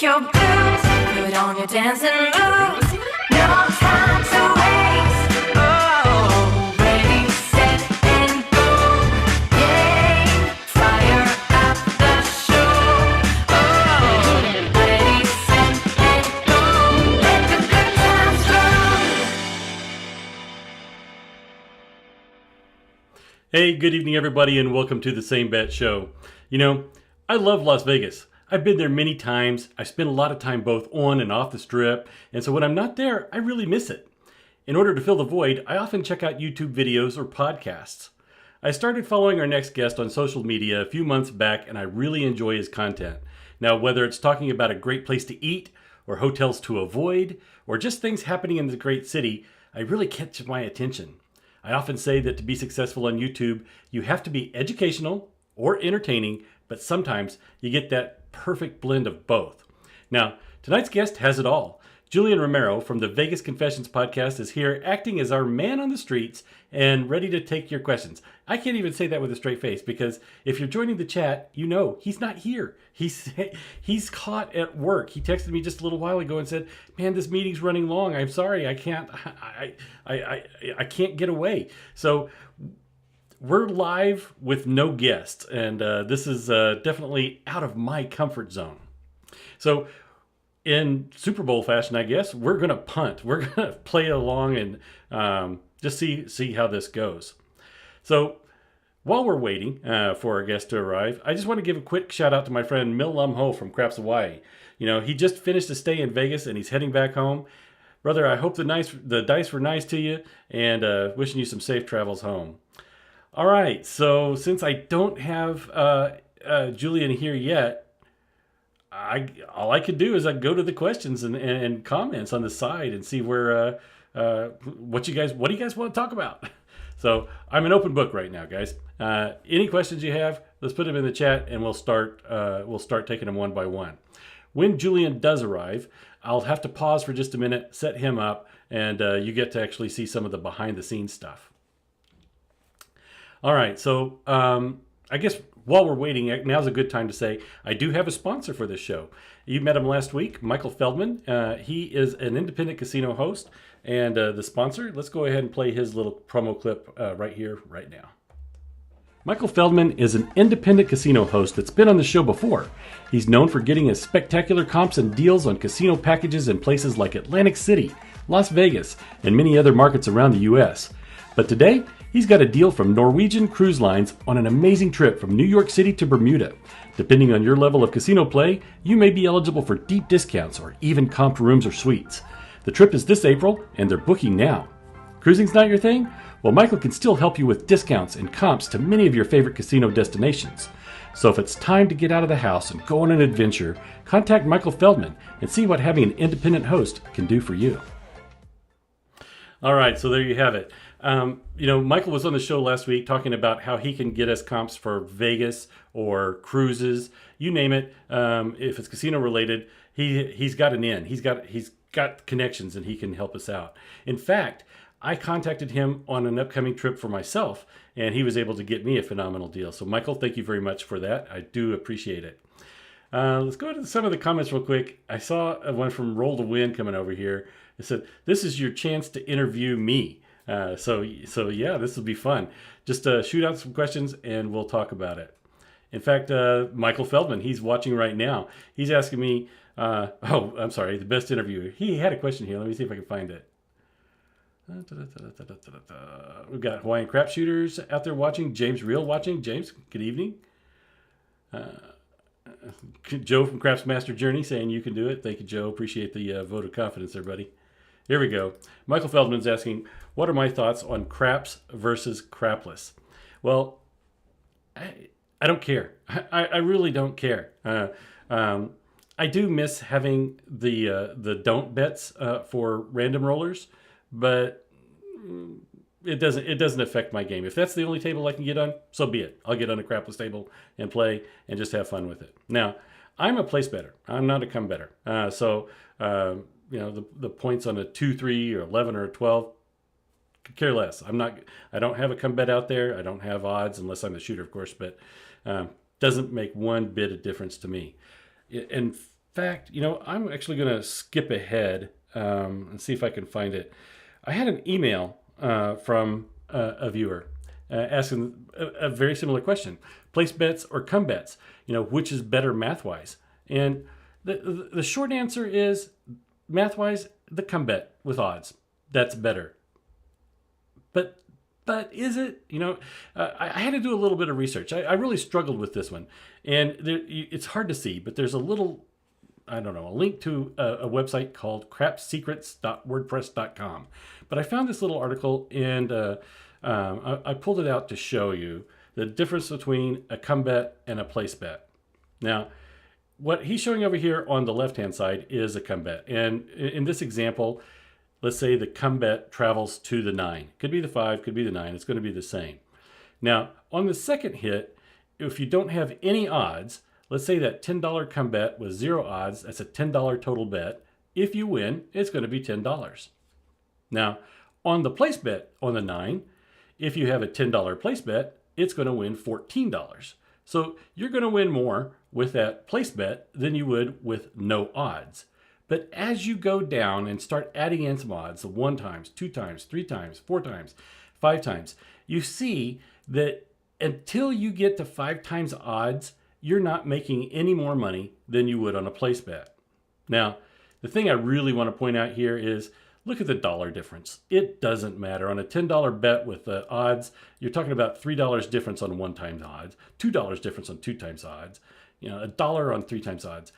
your blues, put on your dancing moves. No time to waste. Oh, ready, set, and go. Yay, fire up the show. Oh, ready, set, and go. Let the good times flow. Hey, good evening, everybody, and welcome to the Same Bet Show. You know, I love Las Vegas. I've been there many times. I spend a lot of time both on and off the strip, and so when I'm not there, I really miss it. In order to fill the void, I often check out YouTube videos or podcasts. I started following our next guest on social media a few months back, and I really enjoy his content. Now, whether it's talking about a great place to eat, or hotels to avoid, or just things happening in the great city, I really catch my attention. I often say that to be successful on YouTube, you have to be educational or entertaining, but sometimes you get that perfect blend of both. Now, tonight's guest has it all. Julian Romero from the Vegas Confessions podcast is here acting as our man on the streets and ready to take your questions. I can't even say that with a straight face because if you're joining the chat, you know he's not here. He's caught at work. He texted me just a little while ago and said, "Man, this meeting's running long. I'm sorry. I can't get away." So we're live with no guests, and this is definitely out of my comfort zone. So in Super Bowl fashion, I guess, we're going to punt. We're going to play along and just see how this goes. So while we're waiting for our guest to arrive, I just want to give a quick shout out to my friend Mil Lum Ho from Craps Hawaii. You know, he just finished a stay in Vegas and he's heading back home. Brother, I hope the dice were nice to you, and wishing you some safe travels home. All right, so since I don't have Julian here yet, all I could do is I go to the questions and comments on the side and see where what do you guys want to talk about. So I'm an open book right now, guys. Any questions you have, let's put them in the chat and we'll start taking them one by one. When Julian does arrive, I'll have to pause for just a minute, set him up, and you get to actually see some of the behind the scenes stuff. All right, so I guess while we're waiting, now's a good time to say I do have a sponsor for this show. You met him last week, Michael Feldman. He is an independent casino host, and the sponsor. Let's go ahead and play his little promo clip right here, right now. Michael Feldman is an independent casino host that's been on the show before. He's known for getting us spectacular comps and deals on casino packages in places like Atlantic City, Las Vegas, and many other markets around the U.S. But today, he's got a deal from Norwegian Cruise Lines on an amazing trip from New York City to Bermuda. Depending on your level of casino play, you may be eligible for deep discounts or even comped rooms or suites. The trip is this April, and they're booking now. Cruising's not your thing? Well, Michael can still help you with discounts and comps to many of your favorite casino destinations. So if it's time to get out of the house and go on an adventure, contact Michael Feldman and see what having an independent host can do for you. All right, so there you have it. Michael was on the show last week talking about how he can get us comps for Vegas or cruises, you name it. If it's casino related, he's got an in. He's got connections and he can help us out. In fact, I contacted him on an upcoming trip for myself, and he was able to get me a phenomenal deal. So, Michael, thank you very much for that. I do appreciate it. Let's go to some of the comments real quick. I saw one from Roll to Win coming over here. It said, "This is your chance to interview me." So yeah, this will be fun. Just shoot out some questions and we'll talk about it. In fact, Michael Feldman, he's watching right now. He's asking me, the best interviewer. He had a question here. Let me see if I can find it. We've got Hawaiian Crap Shooters out there watching. James Reel watching. James, good evening. Joe from Craps Master Journey saying you can do it. Thank you, Joe. Appreciate the vote of confidence there, buddy. Here we go. Michael Feldman's asking, what are my thoughts on craps versus crapless? Well, I don't care. I really don't care. I do miss having the don't bets for random rollers, but it doesn't affect my game. If that's the only table I can get on, so be it. I'll get on a crapless table and play and just have fun with it. Now, I'm a place better. I'm not a come better. The points on a 2, 3, or 11 or a 12, could care less. I don't have a come bet out there. I don't have odds unless I'm the shooter, of course, but doesn't make one bit of difference to me. And fact, I'm actually going to skip ahead and see if I can find it. I had an email from a viewer asking a very similar question: place bets or come bets? Which is better math wise? And the short answer is math wise, the come bet with odds. That's better. But is it? I had to do a little bit of research. I really struggled with this one, and it's hard to see, but there's a little, I don't know, a link to a website called crapsecrets.wordpress.com. But I found this little article, and I pulled it out to show you the difference between a come bet and a place bet. Now, what he's showing over here on the left-hand side is a come bet. And in this example, let's say the come bet travels to the 9. Could be the 5, could be the 9. It's going to be the same. Now, on the second hit, if you don't have any odds, let's say that $10 come bet was 0 odds. That's a $10 total bet. If you win, it's going to be $10. Now, on the place bet on the 9, if you have a $10 place bet, it's going to win $14. So you're going to win more with that place bet than you would with no odds. But as you go down and start adding in some odds, 1 times, 2 times, 3 times, 4 times, 5 times, you see that until you get to 5 times odds, you're not making any more money than you would on a place bet. Now, the thing I really want to point out here is look at the dollar difference. It doesn't matter. On a $10 bet with the odds, you're talking about $3 difference on 1 times odds, $2 difference on 2 times odds, $1 on 3 times odds.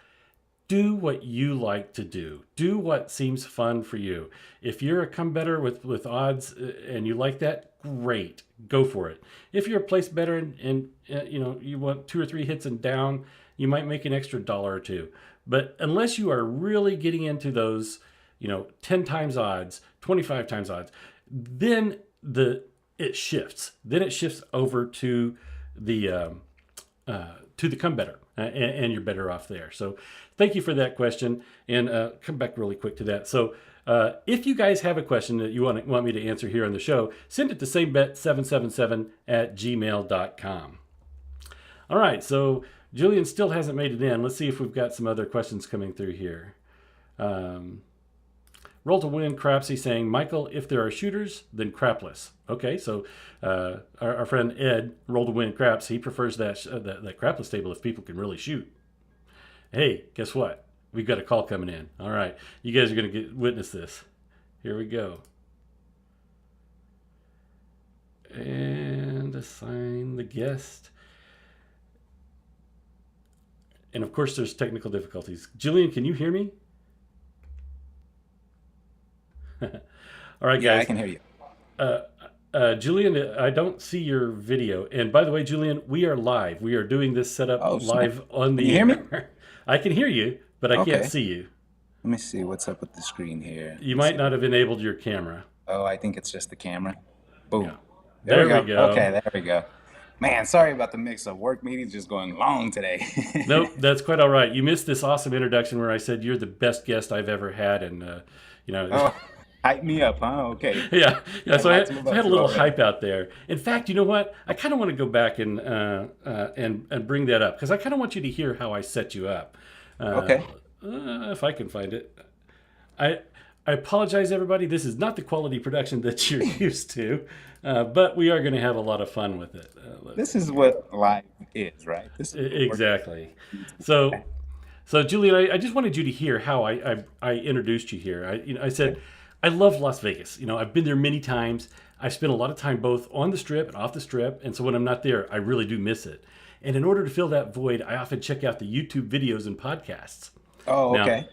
Do what you like to do. Do what seems fun for you. If you're a come better with odds and you like that, great. Go for it. If you're a place better and you want 2 or 3 hits and down, you might make an extra $1 or 2. But unless you are really getting into those 10 times odds, 25 times odds, then it shifts. Then it shifts over to the come better, and you're better off there. So thank you for that question, and come back really quick to that. So if you guys have a question that you want me to answer here on the show, send it to samebet777@gmail.com. All right, so Julian still hasn't made it in. Let's see if we've got some other questions coming through here. Roll to Win Crapsy saying, Michael, if there are shooters, then crapless. Okay, so our friend Ed, Roll to Win Craps, he prefers that crapless table if people can really shoot. Hey, guess what? We've got a call coming in. All right, you guys are going to witness this. Here we go. And assign the guest. And of course, there's technical difficulties. Julian, can you hear me? All right, guys. Yeah, I can hear you. Julian, I don't see your video. And by the way, Julian, we are live. We are doing this setup live on the Can you hear me? air. I can hear you, but I can't Okay. see you. Let me see what's up with the screen here. You might not have enabled your camera. Oh, I think it's just the camera. Boom. Yeah. There we go. Okay, there we go. Man, sorry about the mix-up. Work meetings just going long today. Nope, that's quite all right. You missed this awesome introduction where I said you're the best guest I've ever had, and Oh, hype me up, huh? Okay. Yeah. So I Lots of had a little okay. hype out there. In fact, you know what? I kind of want to go back and bring that up because I kind of want you to hear how I set you up. Okay. If I can find it. I apologize, everybody. This is not the quality production that you're used to, but we are going to have a lot of fun with it. This is what live is, right? This is Exactly. So, Julian, I just wanted you to hear how I introduced you here. I said I love Las Vegas. I've been there many times. I've spent a lot of time both on the Strip and off the Strip, and so when I'm not there, I really do miss it. And in order to fill that void, I often check out the YouTube videos and podcasts. Oh, okay.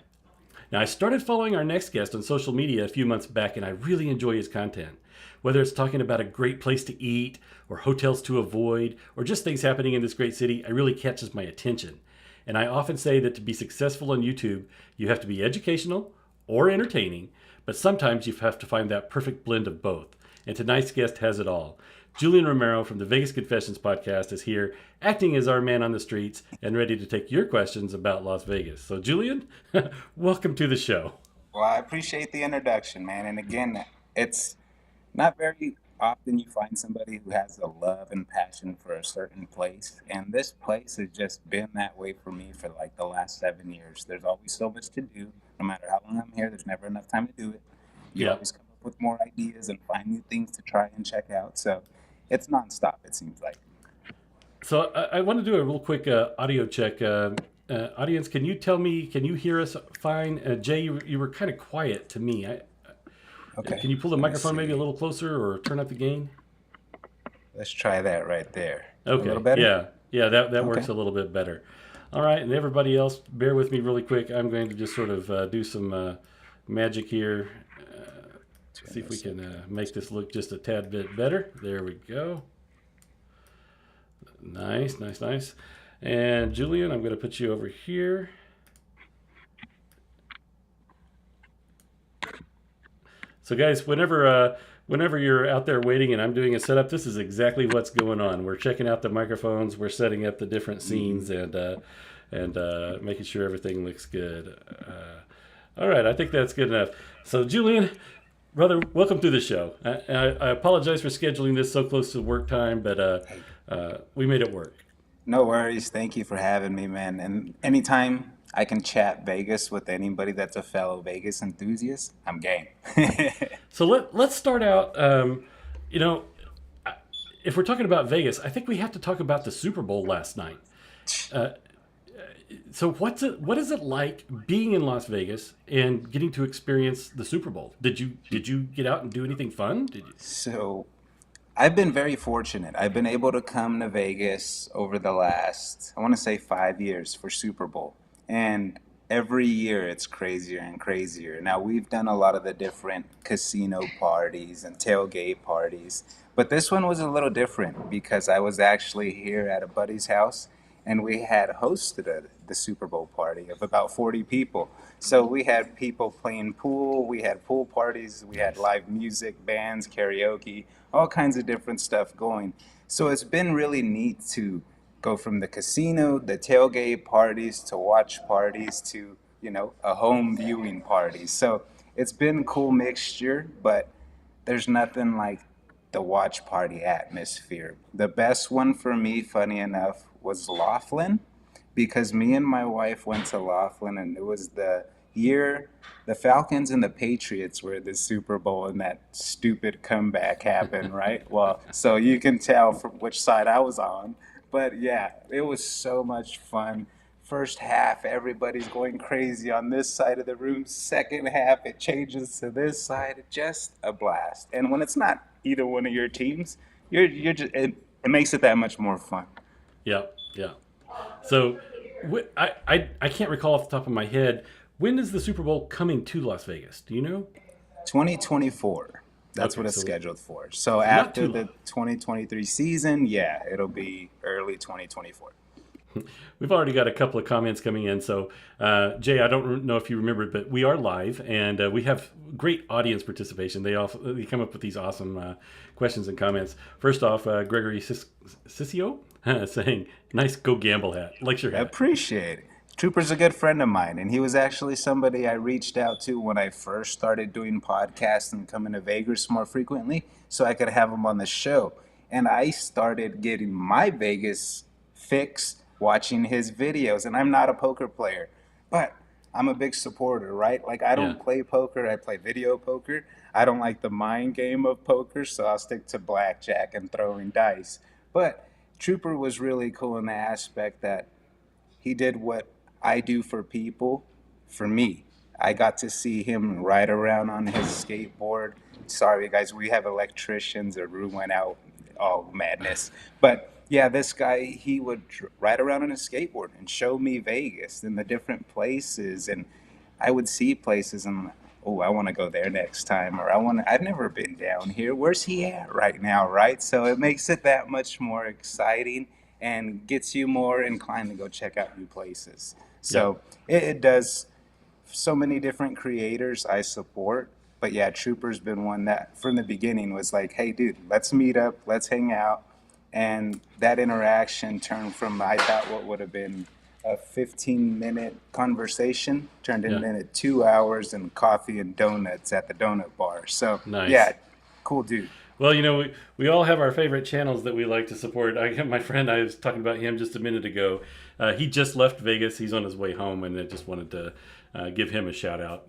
Now, I started following our next guest on social media a few months back, and I really enjoy his content. Whether it's talking about a great place to eat, or hotels to avoid, or just things happening in this great city, it really catches my attention. And I often say that to be successful on YouTube, you have to be educational or entertaining, but sometimes you have to find that perfect blend of both. And tonight's guest has it all. Julian Romero from the Vegas Confessions podcast is here, acting as our man on the streets and ready to take your questions about Las Vegas. So, Julian, welcome to the show. Well, I appreciate the introduction, man. And again, it's not very often you find somebody who has a love and passion for a certain place. And this place has just been that way for me for like the last 7 years. There's always so much to do. No matter how long I'm here, there's never enough time to do it. You Yeah. always come up with more ideas and find new things to try and check out. So it's nonstop, it seems like. So I want to do a real quick audio check. Audience, can you tell me? Can you hear us fine? Jay, you were kind of quiet to me. Okay. Can you pull the Let me microphone maybe a see. little closer or turn up the gain? Let's try that right there. A Okay. little better? Yeah. That works Okay. a little bit better. All right, and everybody else, bear with me really quick. I'm going to just sort of do some magic here. See if we can make this look just a tad bit better. There we go. Nice. And Julian, I'm going to put you over here. So guys, whenever you're out there waiting and I'm doing a setup, this is exactly what's going on. We're checking out the microphones, we're setting up the different scenes, and making sure everything looks good. All right, I think that's good enough. So Julian, brother, welcome to the show. I apologize for scheduling this so close to work time, but we made it work. No worries. Thank you for having me, man. And anytime I can chat Vegas with anybody that's a fellow Vegas enthusiast, I'm game. So let's start out. You know, if we're talking about Vegas, I think we have to talk about the Super Bowl last night. So what is it like being in Las Vegas and getting to experience the Super Bowl? Did you get out and do anything fun? Did you? So I've been very fortunate. I've been able to come to Vegas over the last, I want to say 5 years for Super Bowl. And every year it's crazier and crazier. Now we've done a lot of the different casino parties and tailgate parties, but this one was a little different because I was actually here at a buddy's house and we had hosted the Super Bowl party of about 40 people. So we had people playing pool, we had pool parties, we had live music, bands, karaoke, all kinds of different stuff going. So it's been really neat to go from the casino, the tailgate parties, to watch parties, to, a home viewing party. So it's been a cool mixture, but there's nothing like the watch party atmosphere. The best one for me, funny enough, was Laughlin, because me and my wife went to Laughlin, and it was the year the Falcons and the Patriots were at the Super Bowl, and that stupid comeback happened, right? Well, so you can tell from which side I was on. But yeah, it was so much fun. First half, everybody's going crazy on this side of the room. Second half, it changes to this side. Just a blast. And when it's not either one of your teams, you're just it makes it that much more fun. Yeah. So I can't recall off the top of my head, when is the Super Bowl coming to Las Vegas? Do you know? 2024. That's Okay, what it's so scheduled for. So not after too the long. 2023 season, yeah, it'll be early 2024. We've already got a couple of comments coming in. So, Jay, I don't know if you remember, but we are live, and we have great audience participation. They come up with these awesome questions and comments. First off, Gregory Sissio saying, "Nice Go Gamble hat, likes your I hat." appreciate it. Trooper's a good friend of mine, and he was actually somebody I reached out to when I first started doing podcasts and coming to Vegas more frequently so I could have him on the show. And I started getting my Vegas fix watching his videos. And I'm not a poker player, but I'm a big supporter, right? Like, I Yeah. don't play poker, I play video poker. I don't like the mind game of poker, so I'll stick to blackjack and throwing dice. But Trooper was really cool in the aspect that he did what I do for people for me. I got to see him ride around on his skateboard. Sorry, guys, we have electricians. The room went out. All madness. But yeah, this guy, he would ride around on his skateboard and show me Vegas and the different places. And I would see places and, oh, I want to go there next time. Or I've never been down here. Where's he at right now, right? So it makes it that much more exciting and gets you more inclined to go check out new places. So it does so many different creators I support. But yeah, Trooper's been one that from the beginning was like, hey, dude, let's meet up, let's hang out. And that interaction turned from, I thought, what would have been a 15-minute conversation turned Yeah. into 2 hours and coffee and donuts at the donut bar. So Nice. yeah, cool dude. Well, we all have our favorite channels that we like to support. My friend, I was talking about him just a minute ago. He just left Vegas. He's on his way home, and I just wanted to give him a shout out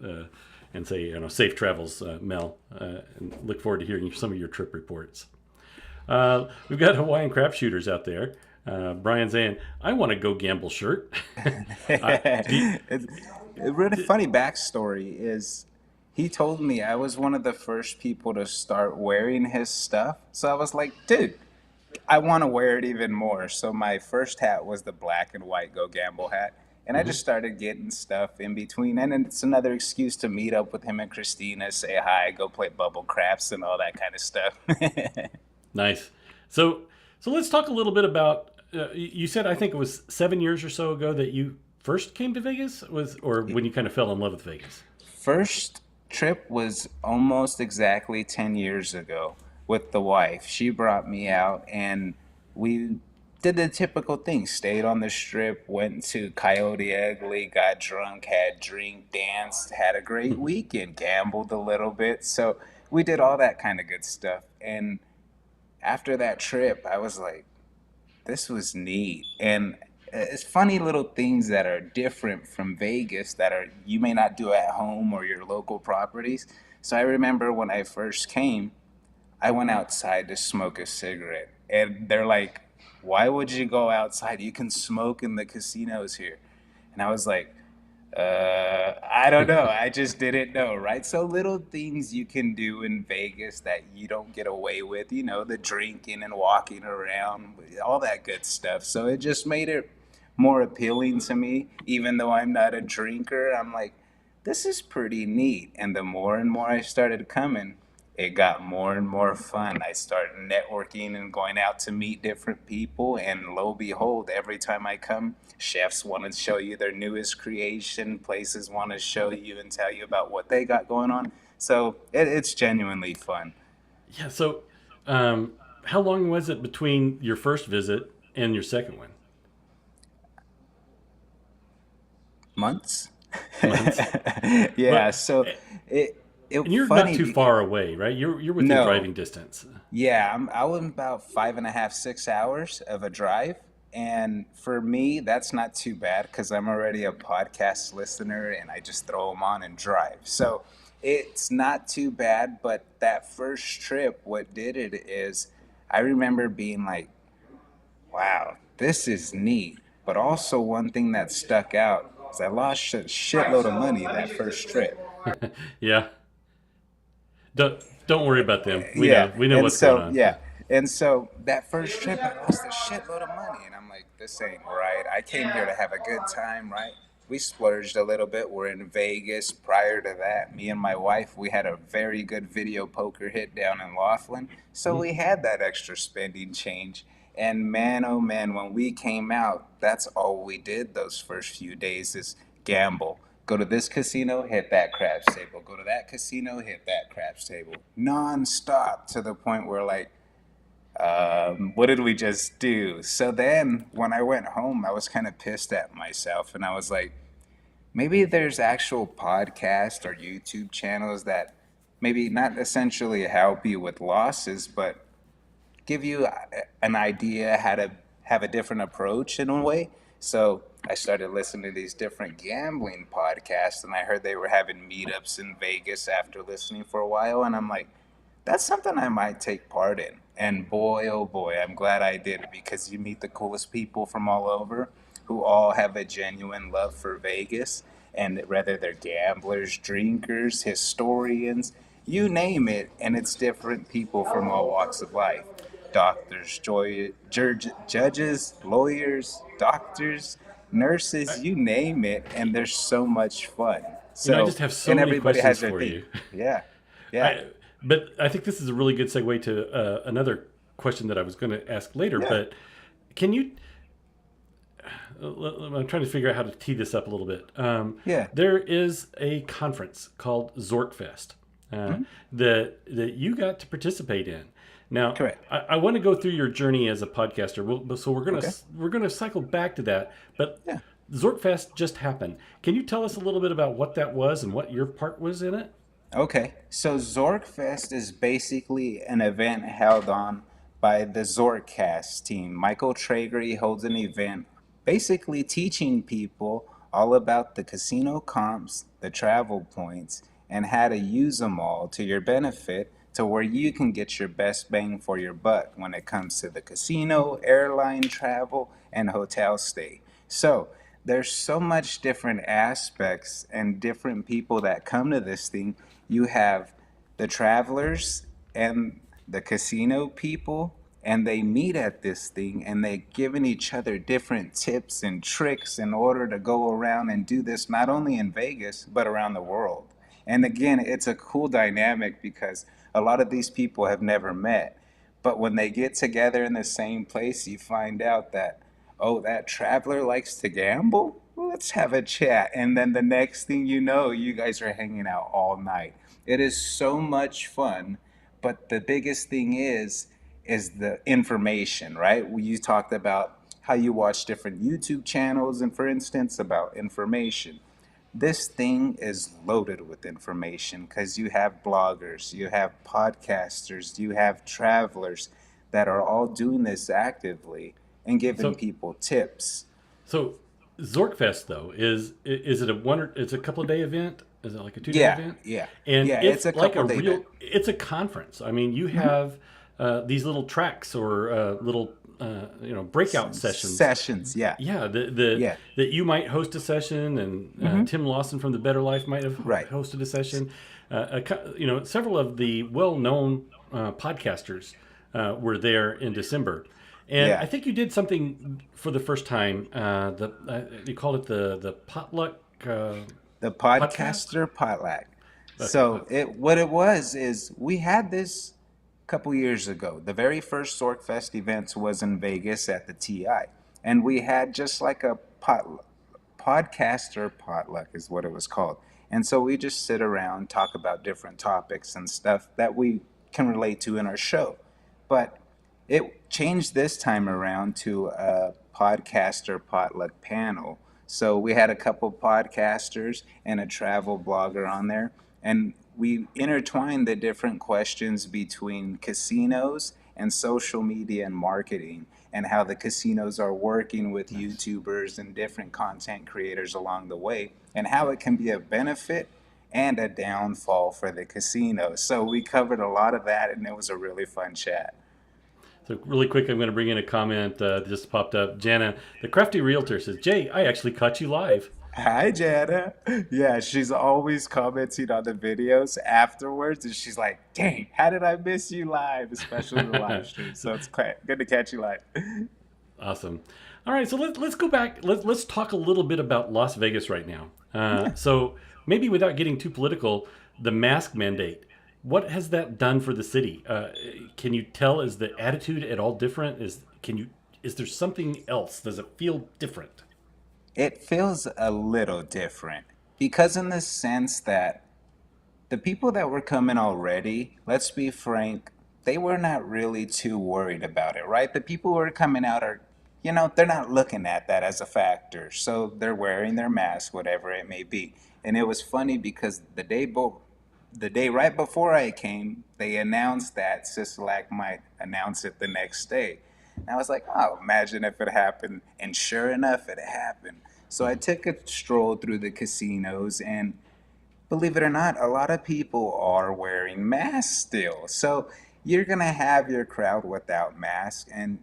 and say, safe travels, Mel. And look forward to hearing some of your trip reports. We've got Hawaiian crap shooters out there. Brian saying, "I want a Go Gamble shirt." It's a really funny backstory is he told me I was one of the first people to start wearing his stuff. So I was like, dude, I want to wear it even more. So my first hat was the black and white Go Gamble hat. And I just started getting stuff in between. And then it's another excuse to meet up with him and Christina, say hi, go play bubble craps and all that kind of stuff. Nice. So let's talk a little bit about. You said I think it was 7 years or so ago that you first came to Vegas, or when you kind of fell in love with Vegas. First trip was almost exactly 10 years ago with the wife. She brought me out and we did the typical thing. Stayed on the strip, went to Coyote Ugly, got drunk, had drink, danced, had a great weekend, gambled a little bit. So we did all that kind of good stuff. And after that trip, I was like, this was neat. And it's funny little things that are different from Vegas that are you may not do at home or your local properties. So I remember when I first came, I went outside to smoke a cigarette. And they're like, why would you go outside? You can smoke in the casinos here. And I was like, I don't know. I just didn't know, right? So little things you can do in Vegas that you don't get away with, the drinking and walking around, all that good stuff. So it just made it more appealing to me, even though I'm not a drinker. I'm like, this is pretty neat. And the more and more I started coming, it got more and more fun. I started networking and going out to meet different people. And lo and behold, every time I come, chefs want to show you their newest creation. Places want to show you and tell you about what they got going on. So it's genuinely fun. Yeah. So, how long was it between your first visit and your second one? Months. Months. Yeah. But, So it and you're funny. not too far away, right? You're within No. driving distance. Yeah, I was about 5.5, 6 hours of a drive. And for me, that's not too bad because I'm already a podcast listener and I just throw them on and drive. So it's not too bad. But that first trip, what did it is I remember being like, wow, this is neat. But also, one thing that stuck out is I lost a shitload of money that first trip. Yeah. Don't worry about them. Yeah. We know And what's so, going on. yeah. And so that first trip, I lost a shitload of money. And I'm like, this ain't right. I came here to have a good time, right? We splurged a little bit. We're in Vegas. Prior to that, me and my wife, we had a very good video poker hit down in Laughlin. So we had that extra spending change. And man, oh man, when we came out, that's all we did those first few days is gamble. Go to this casino, hit that craps table. Go to that casino, hit that craps table. Non-stop to the point where like, what did we just do? So then when I went home, I was kind of pissed at myself. And I was like, maybe there's actual podcasts or YouTube channels that maybe not essentially help you with losses, but give you an idea how to have a different approach in a way. So I started listening to these different gambling podcasts, and I heard they were having meetups in Vegas after listening for a while, and I'm like, that's something I might take part in. And boy, oh boy, I'm glad I did it because you meet the coolest people from all over who all have a genuine love for Vegas. And whether they're gamblers, drinkers, historians, you name it, and it's different people from all walks of life. Doctors, judges, lawyers, doctors, nurses, you name it, and there's so much fun. I just have so and many everybody questions has their for thing. you. Yeah, yeah, But I think this is a really good segue to another question that I was going to ask later. Yeah. But can you? I'm trying to figure out how to tee this up a little bit. Yeah. There is a conference called Zorkfest that you got to participate in. Now, Correct. I want to go through your journey as a podcaster. So Okay. we're gonna cycle back to that. But Yeah. Zorkfest just happened. Can you tell us a little bit about what that was and what your part was in it? Okay, so Zorkfest is basically an event held on by the Zorkcast team. Michael Traeger holds an event basically teaching people all about the casino comps, the travel points, and how to use them all to your benefit to where you can get your best bang for your buck when it comes to the casino, airline travel, and hotel stay. So, there's so much different aspects and different people that come to this thing. You have the travelers and the casino people, and they meet at this thing and they giving each other different tips and tricks in order to go around and do this not only in Vegas but around the world. And again, it's a cool dynamic because a lot of these people have never met, but when they get together in the same place, you find out that, oh, that traveler likes to gamble? Well, let's have a chat. And then the next thing you know, you guys are hanging out all night. It is so much fun. But the biggest thing is the information, right? You talked about how you watch different YouTube channels and for instance about information. This thing is loaded with information because you have bloggers, you have podcasters, you have travelers that are all doing this actively and giving So people tips. so Zorkfest though is it a one or it's a couple of day event? Is it like a 2 day Yeah, event? yeah, And yeah. It's it's a like a couple day real event. it's a conference. I mean, you have these little tracks or little breakout sessions. Sessions. Yeah, Yeah, the yeah. that you might host a session, and Tim Lawson from the Better Life might have Right. hosted a session. Several of the well-known podcasters were there in December, and I Yeah. think you did something for the first time. You called it the potluck The podcast. podcaster potluck. Okay, So it what it was is we had this a couple years ago. The very first Zorkfest events was in Vegas at the TI, and we had just like a podcaster potluck is what it was called. And so we just sit around, talk about different topics and stuff that we can relate to in our show. But it changed this time around to a podcaster potluck panel. So we had a couple podcasters and a travel blogger on there, and we intertwined the different questions between casinos and social media and marketing, and how the casinos are working with nice. YouTubers and different content creators along the way, and how it can be a benefit and a downfall for the casinos. So we covered a lot of that, and it was a really fun chat. So really quick, I'm going to bring in a comment that just popped up. Jana, the crafty realtor, says, "Jay, I actually caught you live." Hi, Jana. Yeah, she's always commenting on the videos afterwards, and she's like, "Dang, how did I miss you live?" Especially the live stream. So it's good to catch you live. Awesome. All right, so let's go back. Let's talk a little bit about Las Vegas right now. Yeah. So maybe without getting too political, the mask mandate. What has that done for the city? Can you tell, is the attitude at all different? Is there something else? Does it feel different? It feels a little different because, in the sense that the people that were coming already, let's be frank, they were not really too worried about it, right? The people who are coming out are, they're not looking at that as a factor. So they're wearing their mask, whatever it may be. And it was funny because the day right before I came, they announced that Sisolak might announce it the next day. And I was like, oh, imagine if it happened. And sure enough, it happened. So I took a stroll through the casinos, and believe it or not, a lot of people are wearing masks still. So you're going to have your crowd without masks, and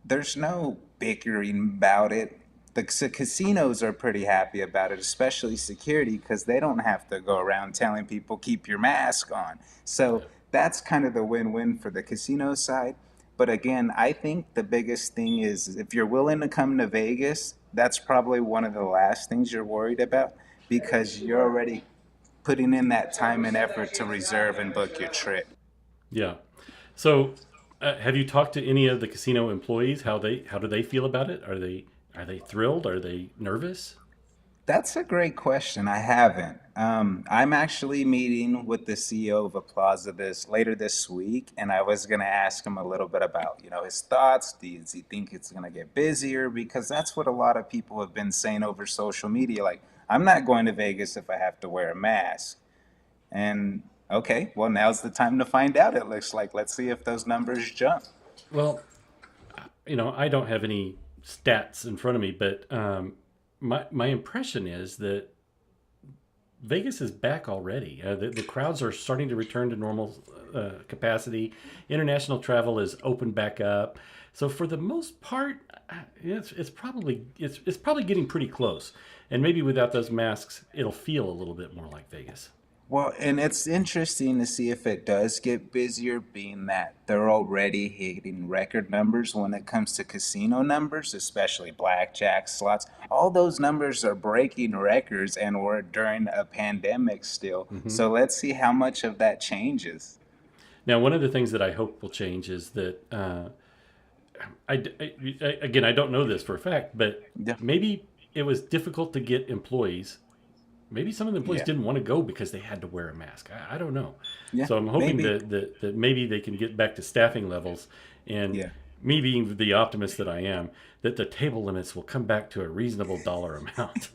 there's no bickering about it. The casinos are pretty happy about it, especially security, because they don't have to go around telling people keep your mask on. So that's kind of the win-win for the casino side. But again, I think the biggest thing is if you're willing to come to Vegas, that's probably one of the last things you're worried about because you're already putting in that time and effort to reserve and book your trip. Yeah. So, have you talked to any of the casino employees? How do they feel about it? Are they thrilled? Are they nervous? That's a great question. I haven't. I'm actually meeting with the CEO of a plaza this later this week, and I was gonna ask him a little bit about, his thoughts. Does he think it's gonna get busier? Because that's what a lot of people have been saying over social media. Like, I'm not going to Vegas if I have to wear a mask. And Okay, well, now's the time to find out, it looks like. Let's see if those numbers jump. Well, I don't have any stats in front of me, but my impression is that Vegas is back already. The crowds are starting to return to normal capacity. International travel is opened back up. So for the most part, it's probably getting pretty close. And maybe without those masks, it'll feel a little bit more like Vegas. Well, and it's interesting to see if it does get busier, being that they're already hitting record numbers when it comes to casino numbers, especially blackjack, slots. All those numbers are breaking records, and we're during a pandemic still. So let's see how much of that changes. Now, one of the things that I hope will change is that again, I don't know this for a fact, but Yeah. maybe it was difficult to get employees. Maybe some of the employees Yeah. didn't want to go because they had to wear a mask. I don't know. Yeah. So I'm hoping Maybe. that maybe they can get back to staffing levels. And Yeah. me being the optimist that I am, that the table limits will come back to a reasonable dollar amount.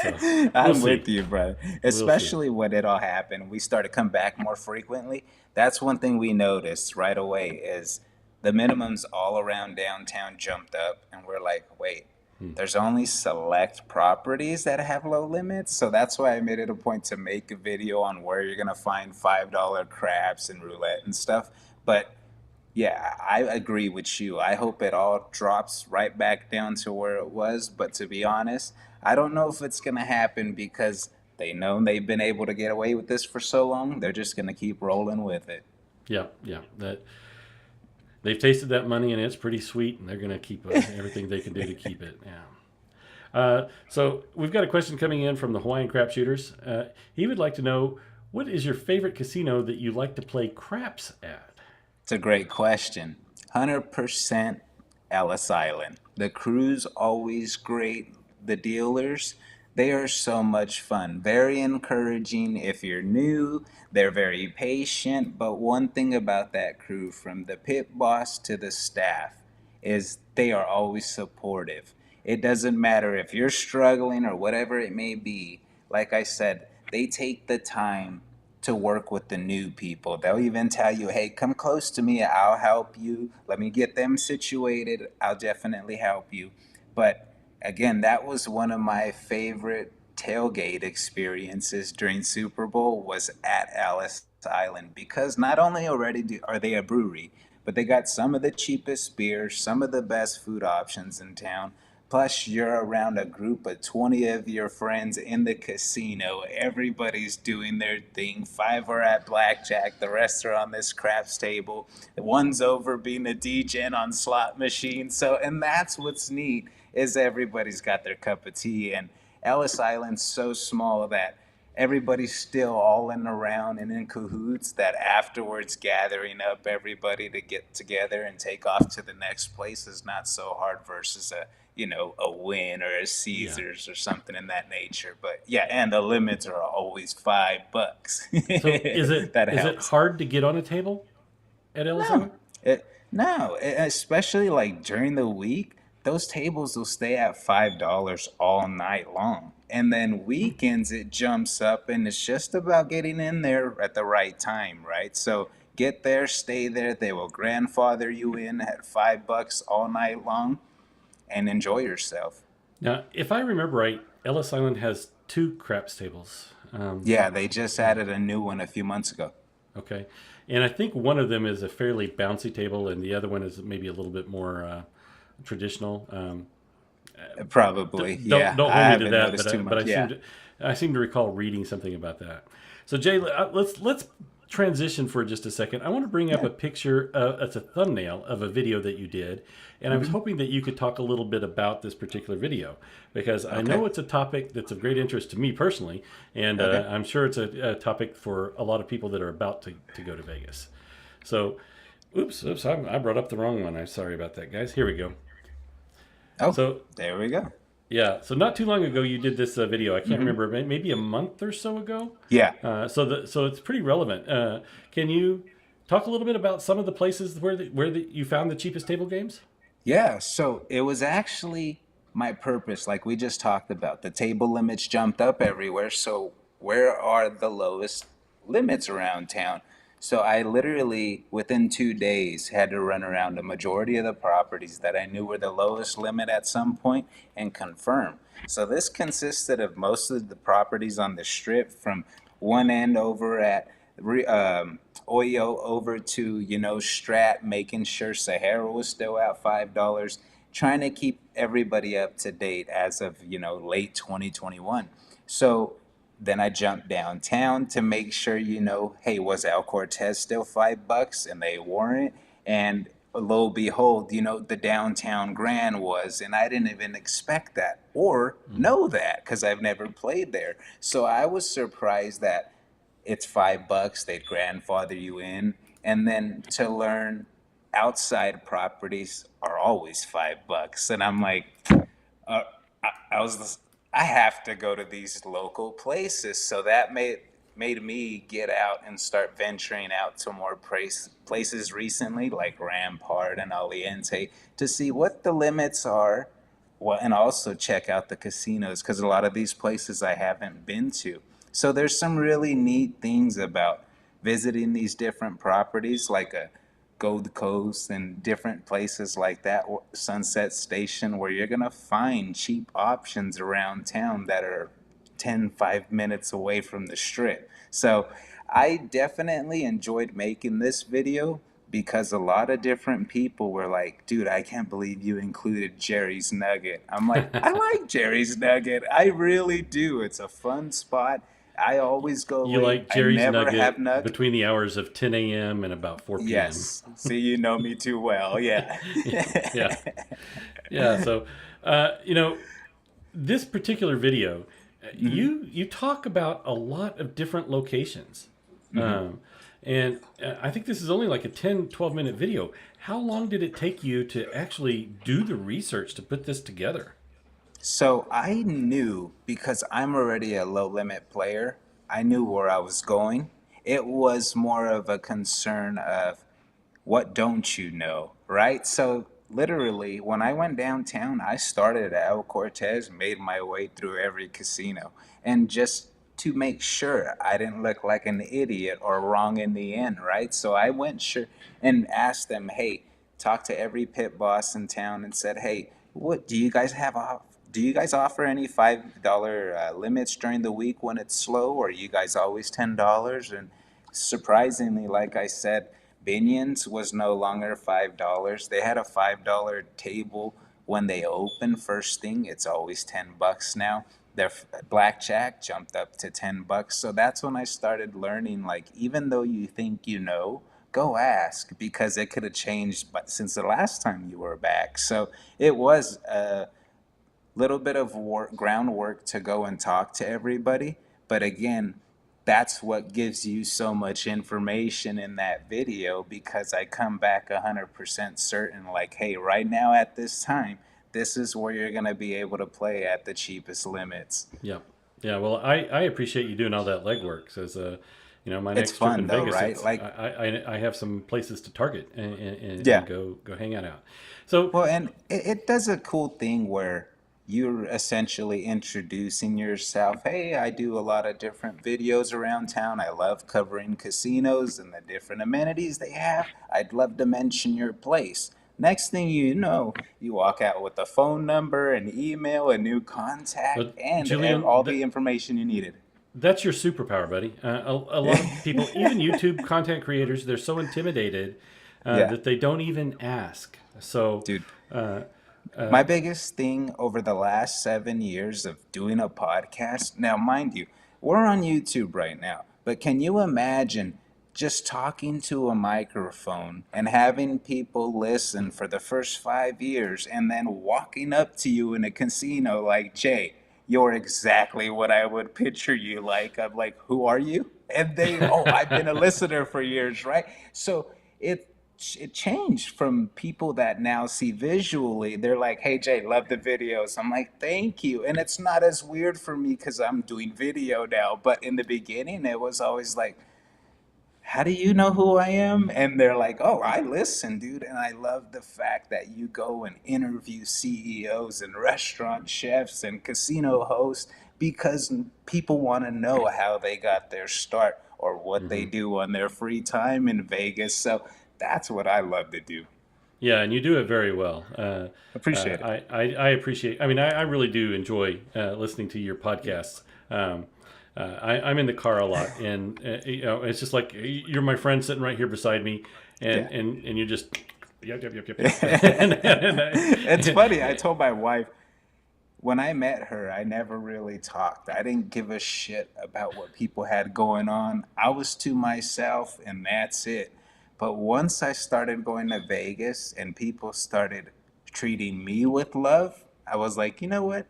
So we'll I'm see. with you, brother. We'll see. Especially when it all happened, we started to come back more frequently. That's one thing we noticed right away is the minimums all around downtown jumped up, and we're like, wait, there's only select properties that have low limits. So that's why I made it a point to make a video on where you're gonna find $5 craps and roulette and stuff. But yeah, I agree with you. I hope it all drops right back down to where it was. But to be honest, I don't know if it's going to happen because they know they've been able to get away with this for so long. They're just going to keep rolling with it. Yeah, yeah. That they've tasted that money and it's pretty sweet, and they're going to keep everything they can do to keep it. Yeah. So we've got a question coming in from the Hawaiian Crap Shooters. He would like to know, what is your favorite casino that you like to play craps at? It's a great question. 100% Ellis Island. The crew's always great. The dealers, they are so much fun. Very encouraging if you're new. They're very patient. But one thing about that crew, from the pit boss to the staff, is they are always supportive. It doesn't matter if you're struggling or whatever it may be. Like I said, they take the time to work with the new people. They'll even tell you, hey, come close to me. I'll help you. Let me get them situated. I'll definitely help you. But again, that was one of my favorite tailgate experiences during Super Bowl was at Ellis Island, because not only are they a brewery, but they got some of the cheapest beers, some of the best food options in town. Plus, you're around a group of 20 of your friends in the casino. Everybody's doing their thing. 5 are at blackjack. The rest are on this craps table. One's over being a DJ on slot machines. So, and that's what's neat is everybody's got their cup of tea. And Ellis Island's so small that everybody's still all in around and in cahoots, that afterwards gathering up everybody to get together and take off to the next place is not so hard versus a Win or a Yeah. Caesars or something in that nature. But yeah, and the limits are always $5. So That is it helps. hard to get on a table at Ellis Island? No, especially like during the week, those tables will stay at $5 all night long. And then weekends it jumps up, and it's just about getting in there at the right time, right? So get there, stay there. They will grandfather you in at $5 all night long and enjoy yourself. Now, if I remember right, Ellis Island has 2 craps tables. Yeah, they just added a new one a few months ago. Okay. And I think one of them is a fairly bouncy table, and the other one is maybe a little bit more traditional. Probably, Don't yeah. don't I hold me haven't to that, noticed but too much. Yeah. I seem to recall reading something about that. So Jay, let's transition for just a second. I want to bring up a picture. It's a thumbnail of a video that you did, and I was hoping that you could talk a little bit about this particular video, because I know it's a topic that's of great interest to me personally, and I'm sure it's a topic for a lot of people that are about to go to Vegas. So, oops, I brought up the wrong one. I'm sorry about that, guys. Here we go. Oh, So there we go. yeah, so not too long ago you did this video. I can't remember, maybe a month or so ago. Yeah. So it's pretty relevant. Can you talk a little bit about some of the places where you found the cheapest table games? Yeah, so it was actually my purpose, like we just talked about. The table limits jumped up everywhere. So where are the lowest limits around town. So I literally, within 2 days, had to run around a majority of the properties that I knew were the lowest limit at some point and confirm. So this consisted of most of the properties on the strip, from one end over at Oyo over to, Strat, making sure Sahara was still at $5, trying to keep everybody up to date as of, late 2021. So then I jumped downtown to make sure, hey, was El Cortez still $5? And they weren't. And lo and behold, the downtown Grand was, and I didn't even expect that or know that because I've never played there. So I was surprised that it's $5, they'd grandfather you in. And then to learn outside properties are always $5. And I'm like, uh, I was I have to go to these local places. So that made me get out and start venturing out to more places recently, like Rampart and Aliente, to see what the limits are. Well, and also check out the casinos because a lot of these places I haven't been to. So there's some really neat things about visiting these different properties, like a Gold Coast and different places like that, Sunset Station, where you're going to find cheap options around town that are 5 minutes away from the strip. So I definitely enjoyed making this video because a lot of different people were like, dude, I can't believe you included Jerry's Nugget. I'm like, I like Jerry's Nugget. I really do. It's a fun spot. I always go You late. like I Jerry's never have Nugget nugget. between the hours of 10 a.m. and about 4 p.m. Yes. See, you know me too well. Yeah. Yeah. Yeah. So, this particular video, you talk about a lot of different locations. And I think this is only like a 10-12 minute video. How long did it take you to actually do the research to put this together? So I knew, because I'm already a low limit player, I knew where I was going. It was more of a concern of what don't you know, right? So literally, when I went downtown, I started at El Cortez, made my way through every casino, and just to make sure I didn't look like an idiot or wrong in the end, right? So I went sure and asked them, hey, talked to every pit boss in town and said, hey, what do you guys have off? Do you guys offer any $5 limits during the week when it's slow, or are you guys always $10? And surprisingly, like I said, Binion's was no longer $5. They had a $5 table when they open first thing. It's always $10 now. Their blackjack jumped up to $10. So that's when I started learning, like, even though you think you know, go ask, because it could have changed since the last time you were back. So it was a little bit of groundwork to go and talk to everybody. But again, that's what gives you so much information in that video, because I come back 100% certain, like, hey, right now at this time, this is where you're going to be able to play at the cheapest limits. Yeah. Yeah. Well, I appreciate you doing all that legwork. Because, my It's next trip fun in though, Vegas, right? Like, I have some places to target yeah. and go hang out. So, Well, and it does a cool thing where you're essentially introducing yourself. Hey, I do a lot of different videos around town. I love covering casinos and the different amenities they have. I'd love to mention your place. Next thing you know, you walk out with a phone number, an email, a new contact, but and Julian, all the information you needed. that's your superpower, buddy. A lot of people, even YouTube content creators, they're so intimidated Yeah, that they don't even ask. So, dude. uh, My biggest thing over the last 7 years of doing a podcast, now, mind you, we're on YouTube right now, but can you imagine just talking to a microphone and having people listen for the first 5 years and then walking up to you in a casino like, Jay, you're exactly what I would picture you like? I'm like, who are you? And they, oh, I've been a listener for years, right? So it it changed from people that now see visually. They're like, hey, Jay, love the videos. I'm like, thank you. And it's not as weird for me because I'm doing video now. But in the beginning, it was always like, how do you know who I am? And they're like, oh, I listen, dude. And I love the fact that you go and interview CEOs and restaurant chefs and casino hosts because people want to know how they got their start or what they do on their free time in Vegas. So that's what I love to do. Yeah, and you do it very well. Appreciate it. I appreciate. I mean, I really do enjoy listening to your podcasts. I'm in the car a lot, and it's just like you're my friend sitting right here beside me, and Yeah. and you just yep. It's funny. I told my wife when I met her, I never really talked. I didn't give a shit about what people had going on. I was to myself, and that's it. But once I started going to Vegas and people started treating me with love, I was like, you know what?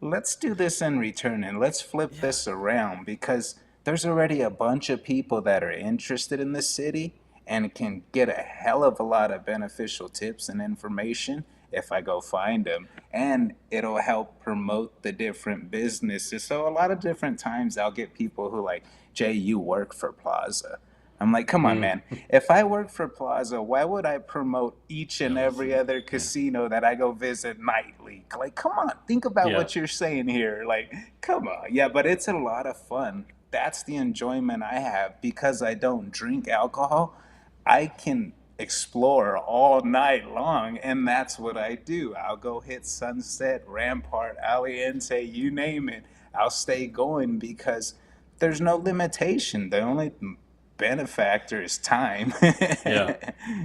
Let's do this in return and let's flip Yeah. this around because there's already a bunch of people that are interested in the city and can get a hell of a lot of beneficial tips and information if I go find them. And it'll help promote the different businesses. So a lot of different times I'll get people who like, Jay, you work for Plaza. I'm like, come on, man. If I work for Plaza, why would I promote each and every other casino that I go visit nightly? Like, come on, think about Yeah. what you're saying here. Like, come on. Yeah, but it's a lot of fun. That's the enjoyment I have because I don't drink alcohol. I can explore all night long, and that's what I do. I'll go hit Sunset, Rampart, Aliente, you name it. I'll stay going because there's no limitation. The only benefactor is time. Yeah,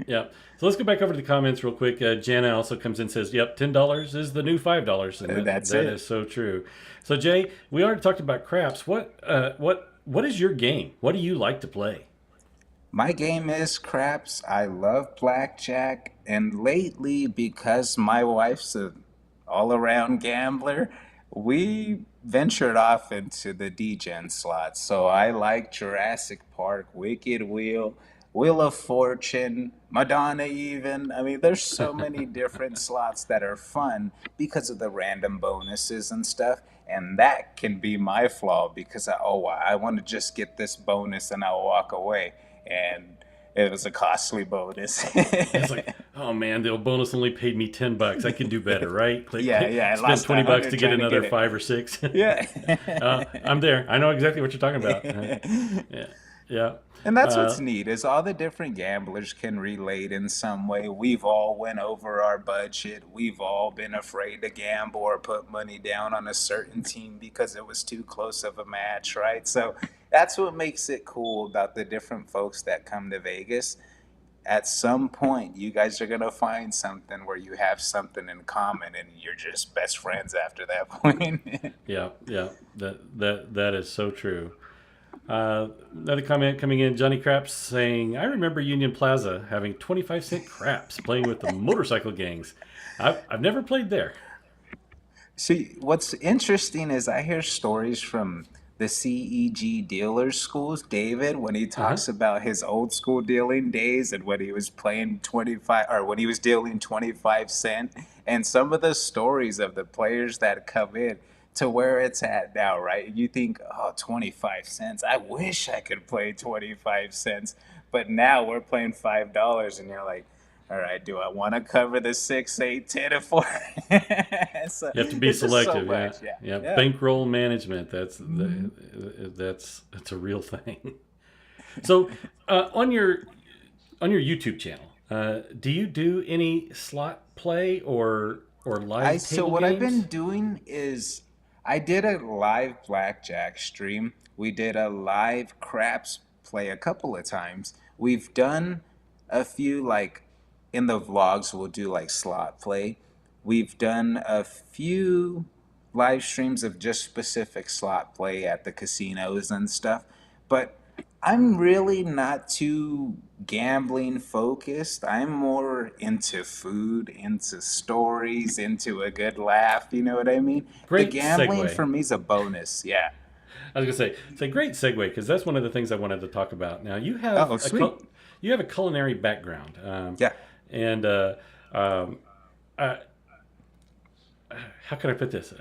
yeah. So let's go back over to the comments real quick. Jana also comes in and says, "Yep, $10 is the new $5," and That's that it. is so true. So Jay, we already talked about craps. What is your game? What do you like to play? My game is craps. I love blackjack. And lately, because my wife's an all around gambler, we ventured off into the DGen slots. So I like Jurassic Park, Wicked Wheel, Wheel of Fortune, Madonna, even. I mean, there's so many different slots that are fun because of the random bonuses and stuff. And that can be my flaw because I want to just get this bonus and I'll walk away. And it was a costly bonus. It's like, oh man, the bonus only paid me $10. I can do better, right? Like, Yeah, I spend lost $20 to get trying to another get it. 5 or 6. Yeah. I'm there. I know exactly what you're talking about. Yeah, yeah. And that's what's neat is all the different gamblers can relate in some way. We've all went over our budget. We've all been afraid to gamble or put money down on a certain team because it was too close of a match, right? So that's what makes it cool about the different folks that come to Vegas. At some point, you guys are gonna find something where you have something in common, and you're just best friends after that point. Yeah, yeah, that is so true. Another comment coming in, Johnny Craps saying, "I remember Union Plaza having 25-cent craps playing with the motorcycle gangs. I've never played there." See, what's interesting is I hear stories from the CEG dealer schools, David, when he Uh-huh. talks about his old school dealing days and when he was playing 25 or when he was dealing 25 cent and some of the stories of the players that come in to where it's at now, right? You think, oh, 25 cents. I wish I could play 25 cents. But now we're playing $5 and you're like, all right, do I want to cover the 6, 8, 10, and 4? So, You have to be it's just so selective. much, Yeah. yeah. Bankroll management. That's a real thing. So on your YouTube channel, do you do any slot play or live So table what I've been games? doing is I did a live blackjack stream. We did a live craps play a couple of times. We've done a few like in the vlogs we'll do like slot play. We've done a few live streams of just specific slot play at the casinos and stuff. But I'm really not too gambling focused. I'm more into food, into stories, into a good laugh. You know what I mean? The Great gambling segue. for me is a bonus. Yeah. I was gonna say it's a great segue because that's one of the things I wanted to talk about. Now you have Oh, sweet. you have a culinary background, Yeah. and um, uh, how can I put this?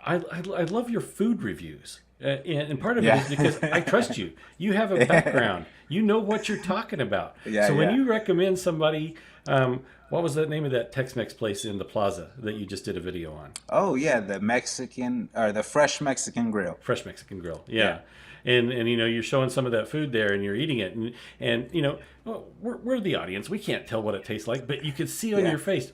I love your food reviews. And part of it Yeah. is because I trust you. You have a background. You know what you're talking about. Yeah, so when yeah. you recommend somebody, what was the name of that Tex-Mex place in the plaza that you just did a video on? Oh, yeah. The Mexican or the fresh Mexican grill. Fresh Mexican Grill. Yeah. and you're showing some of that food there, and you're eating it, and well, we're the audience. We can't tell what it tastes like, but you can see on Yeah. your face,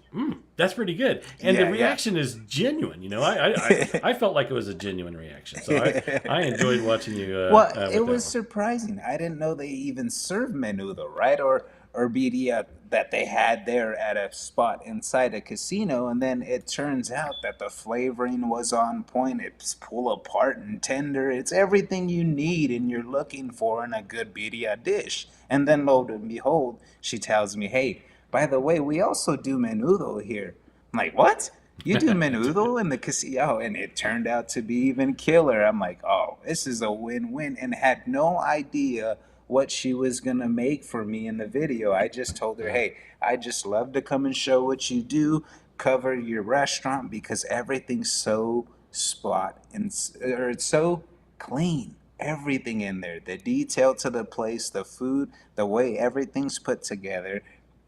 that's pretty good, and the Yeah, yeah. reaction is genuine. I felt like it was a genuine reaction, so I enjoyed watching you Well, with it that was one. surprising. I didn't know they even serve menudo, right? Or birria that they had there at a spot inside a casino, and then it turns out that the flavoring was on point. It's pull apart and tender. It's everything you need and you're looking for in a good birria dish. And then lo and behold, she tells me, "Hey, by the way, we also do menudo here." I'm like, "What? You do menudo in the casino?" And it turned out to be even killer. I'm like, oh, this is a win-win, and had no idea what she was gonna make for me in the video. I just told her, hey, I just love to come and show what you do, cover your restaurant because everything's so spot and or it's so clean. Everything in there, the detail to the place, the food, the way everything's put together.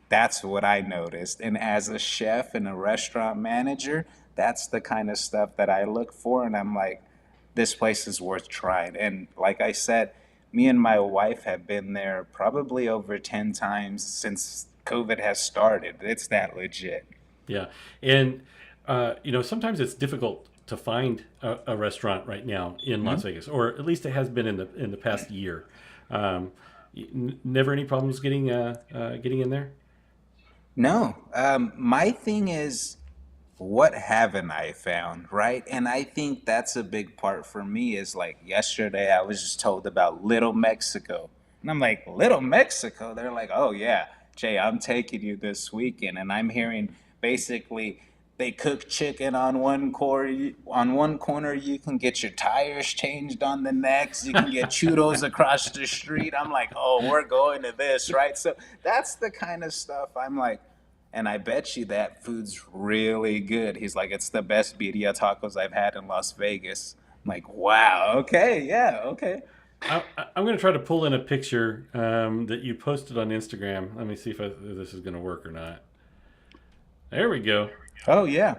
That's what I noticed. And as a chef and a restaurant manager, that's the kind of stuff that I look for. And I'm like, this place is worth trying. And like I said, me and my wife have been there probably over 10 times since COVID has started. It's that legit. Yeah, and sometimes it's difficult to find a restaurant right now in Las Vegas, or at least it has been in the past year. Um, Never any problems getting in there. No, my thing is, what haven't I found, right? And I think that's a big part for me is like yesterday I was just told about Little Mexico. And I'm like, Little Mexico? They're like, oh yeah, Jay, I'm taking you this weekend. And I'm hearing basically they cook chicken on one corner, you can get your tires changed on the next, you can get churros across the street. I'm like, oh, we're going to this, right? So that's the kind of stuff I'm like, and I bet you that food's really good. He's like, it's the best birria tacos I've had in Las Vegas. I'm like, wow, okay, yeah, okay. I'm going to try to pull in a picture that you posted on Instagram. Let me see if this is going to work or not. There we go. Oh, yeah.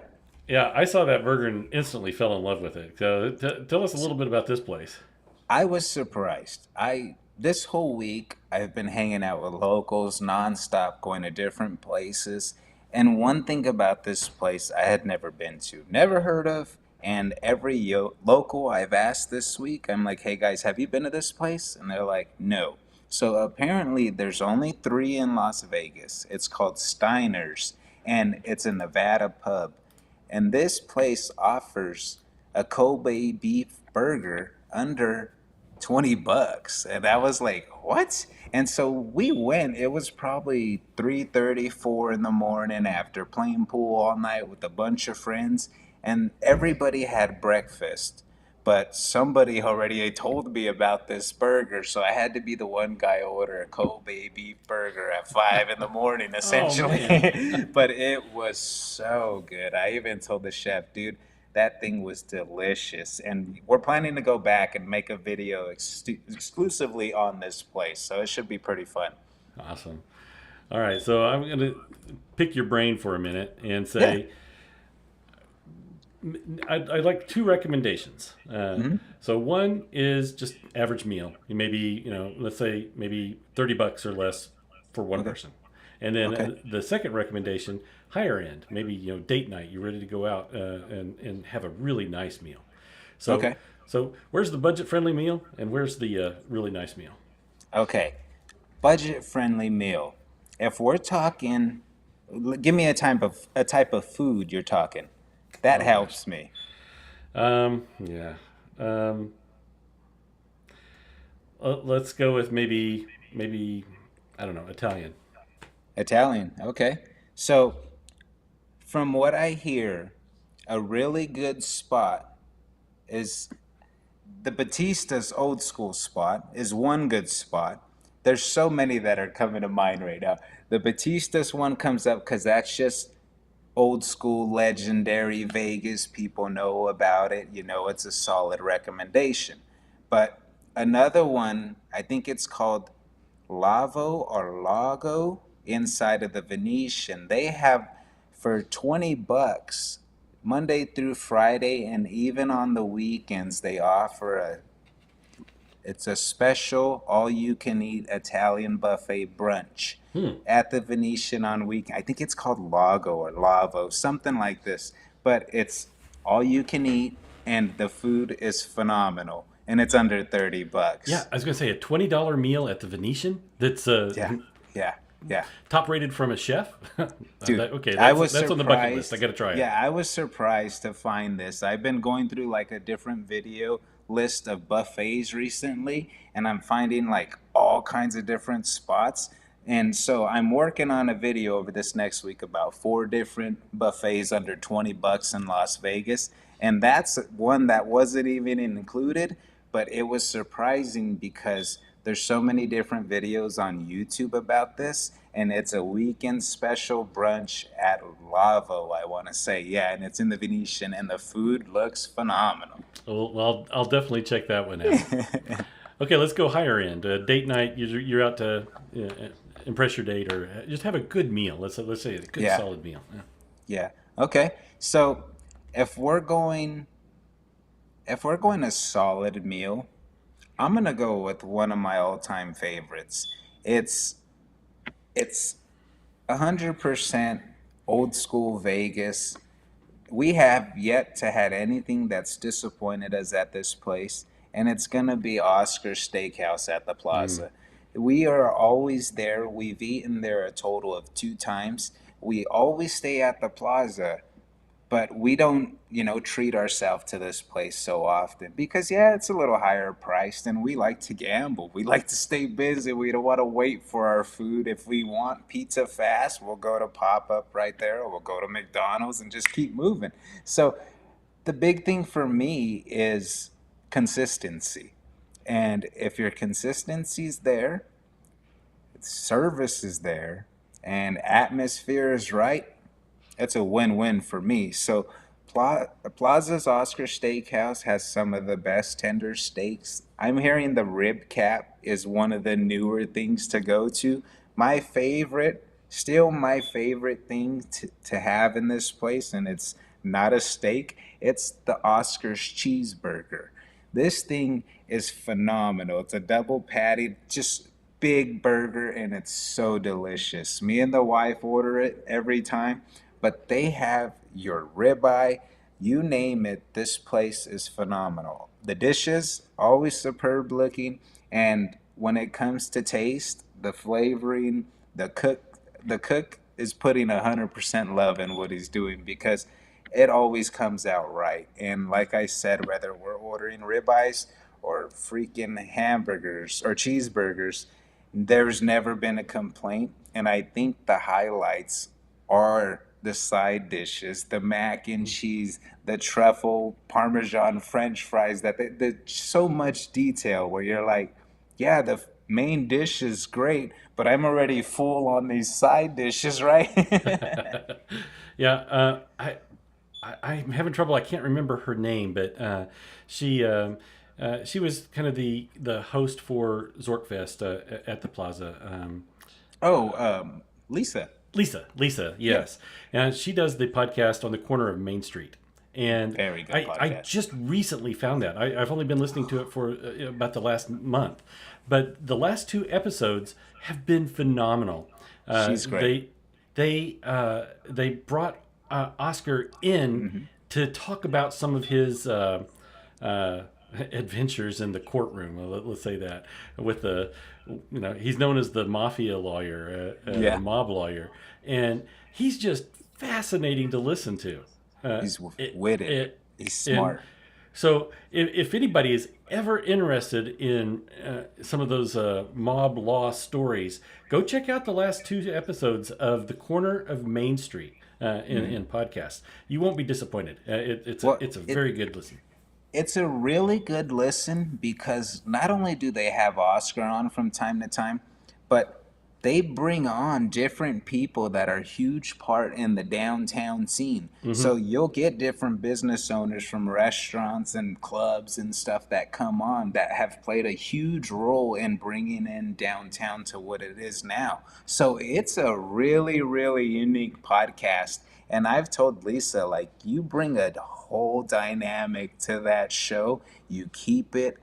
Yeah, I saw that burger and instantly fell in love with it. So tell us a little bit about this place. I was surprised. This whole week I've been hanging out with locals nonstop, going to different places. And one thing about this place I had never been to, never heard of, and every local I've asked this week, I'm like, "Hey guys, have you been to this place?" And they're like, "No." So apparently there's only three in Las Vegas. It's called Steiner's, and it's a Nevada pub. And this place offers a Kobe beef burger under $20. And I was like, what? And so we went. It was probably 3:30, 4 in the morning after playing pool all night with a bunch of friends. And everybody had breakfast. But somebody already told me about this burger, so I had to be the one guy order a Kobe beef burger at 5 in the morning, Oh man. essentially. But it was so good. I even told the chef, dude, that thing was delicious. And we're planning to go back and make a video exclusively on this place, so it should be pretty fun. Awesome. All right, so I'm going to pick your brain for a minute and Yeah. say I'd like two recommendations. So one is just average meal. Maybe let's say maybe $30 or less for one Okay. person. And then Okay. the second recommendation, higher end. Maybe date night. You're ready to go out and have a really nice meal. So Okay. so where's the budget friendly meal and where's the really nice meal? Okay. Budget friendly meal. If we're talking, give me a type of food you're talking. That Oh gosh. helps me. Yeah. Um, let's go with maybe I don't know, Italian. Italian. Okay. So, from what I hear, a really good spot is the Batista's old school spot is one good spot. There's so many that are coming to mind right now. The Batista's one comes up because that's just old school, legendary Vegas. People know about it. It's a solid recommendation. But another one, I think it's called Lavo or Lago inside of the Venetian. They have for $20 Monday through Friday, and even on the weekends, they offer It's a special all-you-can-eat Italian buffet brunch at the Venetian on week. I think it's called Lago or Lavo, something like this. But it's all you can eat, and the food is phenomenal, and it's under Yeah, $30. I was gonna say a $20 meal at the Venetian. That's Yeah, yeah, yeah. top rated from a chef. Dude, Okay, I was that's on the bucket list. I surprised. got to try it. Yeah, I was surprised to find this. I've been going through like a different video list of buffets recently, and I'm finding like all kinds of different spots. And so I'm working on a video over this next week about four different buffets under $20 in Las Vegas. And that's one that wasn't even included, but it was surprising because there's so many different videos on YouTube about this, and it's a weekend special brunch at Lavo, I want to say. Yeah, and it's in the Venetian, and the food looks phenomenal. Well, I'll definitely check that one out. Okay, let's go higher end. Date night. You're out to impress your date, or just have a good meal. Let's say a good Yeah, solid meal. Yeah. yeah. Okay, so if we're going if we're going a solid meal, I'm gonna go with one of my all-time favorites. It's it's 100% old school Vegas. We have yet to had anything that's disappointed us at this place, and it's gonna be Oscar Steakhouse at the Plaza. We are always there. We've eaten there a total of two times. We always stay at the Plaza, but we don't, treat ourselves to this place so often because, yeah, it's a little higher priced, and we like to gamble. We like to stay busy. We don't want to wait for our food. If we want pizza fast, we'll go to Pop Up right there, or we'll go to McDonald's and just keep moving. So the big thing for me is consistency. And if your consistency's there, service is there, and atmosphere is right, it's a win-win for me. So Plaza's Oscar Steakhouse has some of the best tender steaks. I'm hearing the rib cap is one of the newer things to go to. My favorite, still my favorite thing to have in this place, and it's not a steak, it's the Oscar's cheeseburger. This thing is phenomenal. It's a double patty, just big burger, and it's so delicious. Me and the wife order it every time, but they have your ribeye, you name it. This place is phenomenal. The dishes always superb looking, and when it comes to taste, the flavoring, the cook, the cook is putting 100% love in what he's doing because it always comes out right. And like I said, whether we're ordering ribeyes or freaking hamburgers or cheeseburgers, there's never been a complaint. And I think the highlights are the side dishes, the mac and cheese, the truffle, parmesan, French fries. There's so much detail where you're like, yeah, the main dish is great, but I'm already full on these side dishes, right? Yeah, I'm having trouble. I can't remember her name, but she was kind of the host for Zorkfest at the Plaza. Oh, Lisa. Lisa, Yeah, yes, and she does the podcast on the corner of Main Street. And very good I podcast. just recently found that. I've only been listening to it for about the last month, but the last two episodes have been phenomenal. She's great. They brought Oscar in to talk about some of his adventures in the courtroom. Let's say that with he's known as the mafia lawyer, Yeah, mob lawyer, and he's just fascinating to listen to. he's It, witted. it, He's and smart. so if anybody is ever interested in some of those mob law stories, go check out the last two episodes of The Corner of Main Street in podcast. You won't be disappointed. Well, It's a very good listen. it's a really good listen because not only do they have Oscar on from time to time, but they bring on different people that are huge part in the downtown scene. So you'll get different business owners from restaurants and clubs and stuff that come on that have played a huge role in bringing in downtown to what it is now. So it's a really, really unique podcast. And I've told Lisa, like, you bring a whole dynamic to that show. You keep it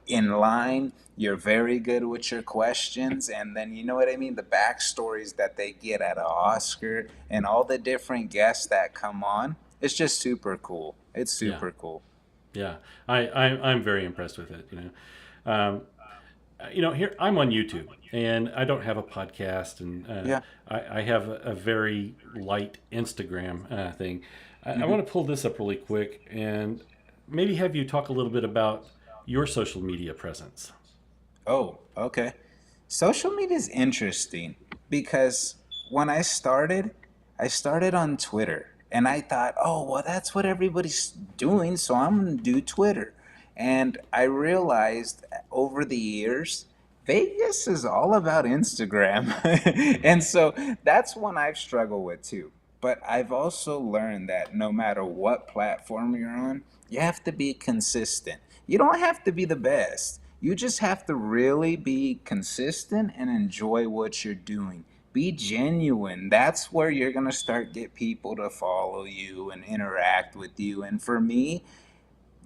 in line. You're very good with your questions, and then you know what I mean. The backstories that they get at an Oscar and all the different guests that come on. It's just super cool. It's Yeah, super cool. yeah. I'm very impressed with it. Um, here I'm on YouTube, and I don't have a podcast, and Yeah. I have a very light Instagram thing. I Hmm. want to pull this up really quick and maybe have you talk a little bit about your social media presence. Oh, okay. Social media is interesting because when I started on Twitter and I thought, oh, well, that's what everybody's doing, so I'm going to do Twitter. And I realized over the years, Vegas is all about Instagram. And so that's one I've struggled with too. But I've also learned that no matter what platform you're on, you have to be consistent. You don't have to be the best. You just have to really be consistent and enjoy what you're doing. Be genuine. That's where you're going to start get people to follow you and interact with you. And for me,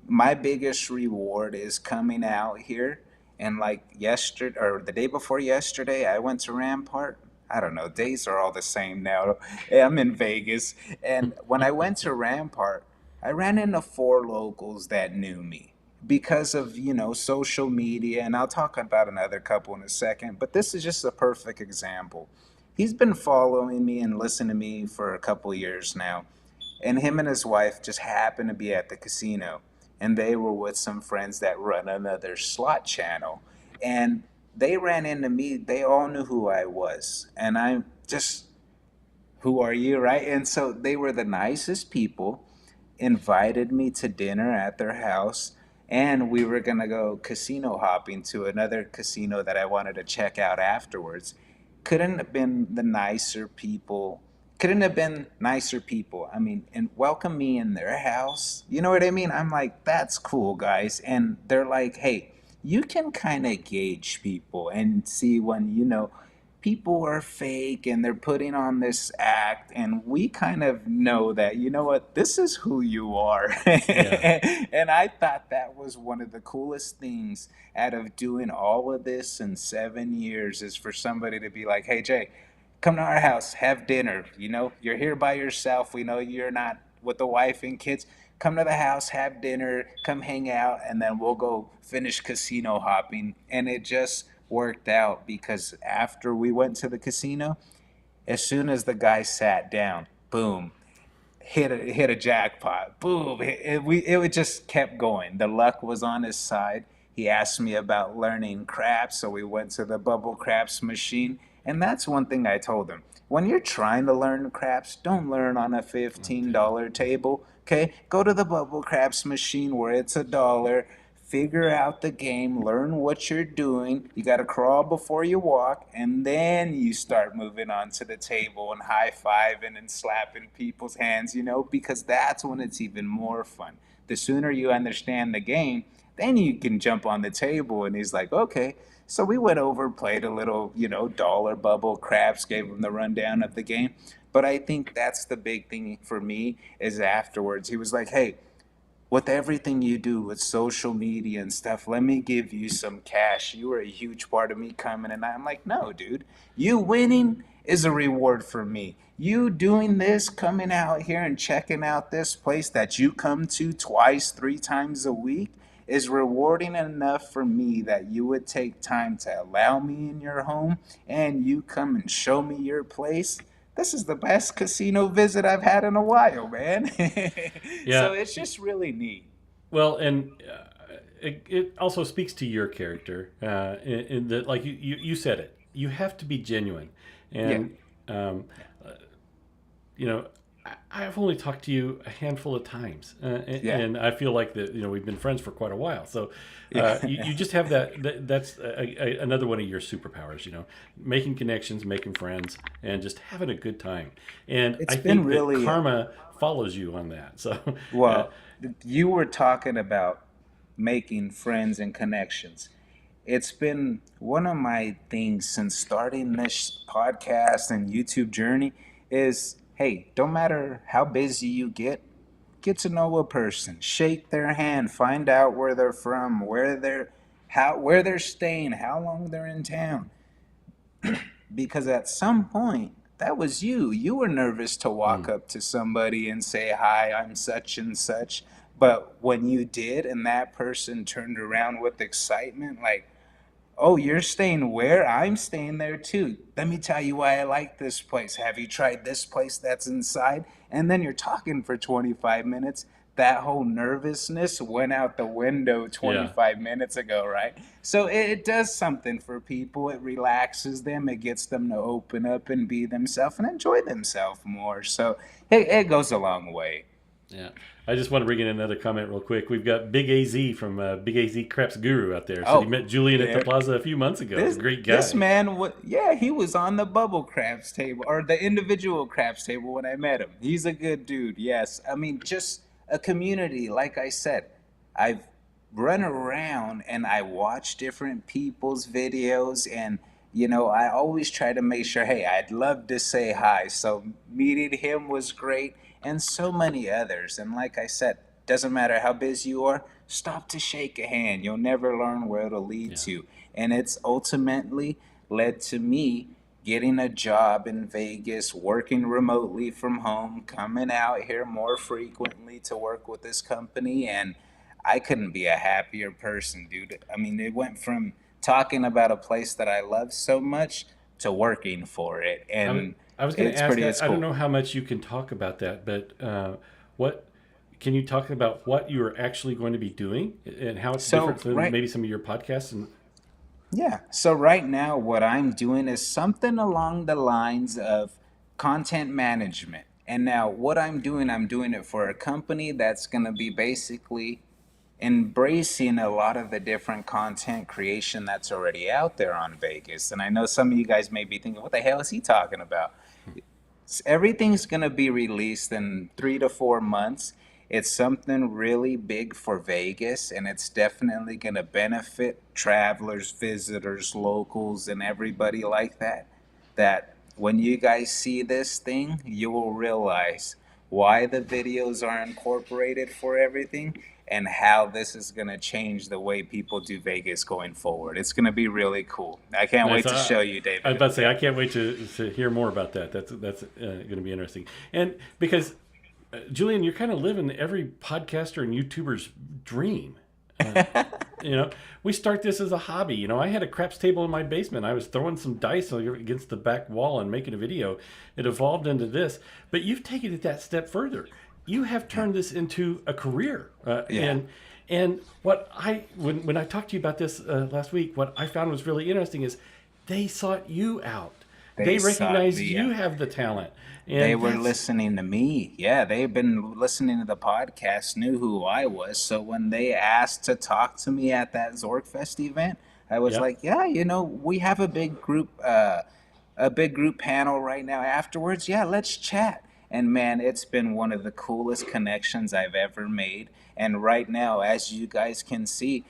my biggest reward is coming out here and like yesterday or the day before yesterday I went to Rampart. I don't know, days are all the same now. I'm in Vegas, and when I went to Rampart, I ran into four locals that knew me because of, social media, and I'll talk about another couple in a second, but this is just a perfect example. He's been following me and listening to me for a couple years now, and him and his wife just happened to be at the casino, and they were with some friends that run another slot channel, and they ran into me. They all knew who I was, and I'm just, who are you, right? And so they were the nicest people, invited me to dinner at their house, and we were going to go casino hopping to another casino that I wanted to check out afterwards. Couldn't have been the nicer people. Couldn't have been nicer people. I mean, and welcome me in their house. You know what I mean? I'm like, that's cool, guys. And they're like, hey, you can kind of gauge people and see when, people are fake and they're putting on this act, and we kind of know that, you know what, this is who you are. Yeah, And I thought that was one of the coolest things out of doing all of this in 7 years, is for somebody to be like, hey Jay, come to our house, have dinner. You're here by yourself, we know you're not with the wife and kids. Come to the house, have dinner, come hang out, and then we'll go finish casino hopping. And it just worked out because after we went to the casino, as soon as the guy sat down, boom, hit a jackpot. Boom! It just kept going. The luck was on his side. He asked me about learning craps, so we went to the bubble craps machine, and that's one thing I told him. When you're trying to learn craps, don't learn on a okay. $15 table. Okay, go to the bubble craps machine where it's $1. Figure out the game, learn what you're doing. You got to crawl before you walk, and then you start moving on to the table and high fiving and slapping people's hands, because that's when it's even more fun. The sooner you understand the game, then you can jump on the table. And he's like, okay. So we went over, played a little, dollar bubble craps, gave him the rundown of the game. But I think that's the big thing for me is afterwards. He was like, hey, with everything you do with social media and stuff, let me give you some cash. You were a huge part of me coming. And I'm like, no, dude, you winning is a reward for me. You doing this, coming out here and checking out this place that you come to twice, 3 times a week is rewarding enough for me that you would take time to allow me in your home and you come and show me your place. This is the best casino visit I've had in a while, man. Yeah. So it's just really neat. Well, and it also speaks to your character in that, like you said it, you have to be genuine. Yeah. And, um, you know, I've only talked to you a handful of times, Yeah. and I feel like that we've been friends for quite a while. So you Yeah. just have that's another one of your superpowers. Making connections, making friends, and just having a good time. And It's I been think that really, karma follows you on that. So uh, well, you were talking about making friends and connections. It's been one of my things since starting this podcast and YouTube journey is, hey, don't matter how busy you get to know a person, shake their hand, find out where they're from, where they're where they're staying, how long they're in town. Because at some point, that was you. You were nervous to walk Mm. up to somebody and say, "Hi, I'm such and such." But when you did, and that person turned around with excitement, like, "Oh, you're staying where? I'm staying there too. Let me tell you why I like this place. Have you tried this place that's inside?" And then you're talking for 25 minutes. That whole nervousness went out the window Yeah. 25 minutes ago, right? So it does something for people. It relaxes them. It gets them to open up and be themselves and enjoy themselves more. So it goes a long way. Yeah. I just want to bring in another comment real quick. We've got Big AZ from Big AZ Craps Guru out there. Said he Oh, met Julian at the there. plaza a few months ago. This Great this guy. man, yeah, he was on the bubble craps table or the individual craps table when I met him. He's a good dude. Yes, I mean just a community. Like I said, I've run around and I watch different people's videos, and I always try to make sure. Hey, I'd love to say hi. So meeting him was great, and so many others. And like I said, doesn't matter how busy you are. Stop to shake a hand. You'll never learn where it'll lead Yeah. to. And it's ultimately led to me getting a job in Vegas, working remotely from home, coming out here more frequently to work with this company. And I couldn't be a happier person, dude. I mean, it went from talking about a place that I love so much to working for it. I was, And I was going to ask, it's I don't cool. know how much you can talk about that, but what can you talk about what you are actually going to be doing and how it's So, different than right. maybe some of your podcasts? And Yeah. So right now, what I'm doing is something along the lines of content management. And now, what I'm doing it for a company that's going to be basically embracing a lot of the different content creation that's already out there on Vegas. And I know some of you guys may be thinking, what the hell is he talking about? Everything's going to be released in 3 to 4 months. It's something really big for Vegas, and it's definitely going to benefit travelers, visitors, locals, and everybody like that. That when you guys see this thing, you will realize why the videos are incorporated for everything and how this is going to change the way people do Vegas going forward. It's going to be really cool. I can't nice. wait to show you, I was David. about to say I can't wait to hear more about that. That's going to be interesting. And because Julian, you're kind of living every podcaster and YouTuber's dream. Uh, you know, we start this as a hobby. I had a craps table in my basement. I was throwing some dice against the back wall and making a video. It evolved into this, but you've taken it that step further. You have turned this into a career, Yeah. and what when I talked to you about this last week, what I found was really interesting is they sought you out. They They sought recognized me you out. have the talent, They and were that's listening to me. Yeah, they've been listening to the podcast, knew who I was. So when they asked to talk to me at that Zorkfest event, I was yeah. like, yeah, we have a big group panel right now afterwards. Yeah, let's chat. And man, it's been one of the coolest connections I've ever made. And right now, as you guys can see,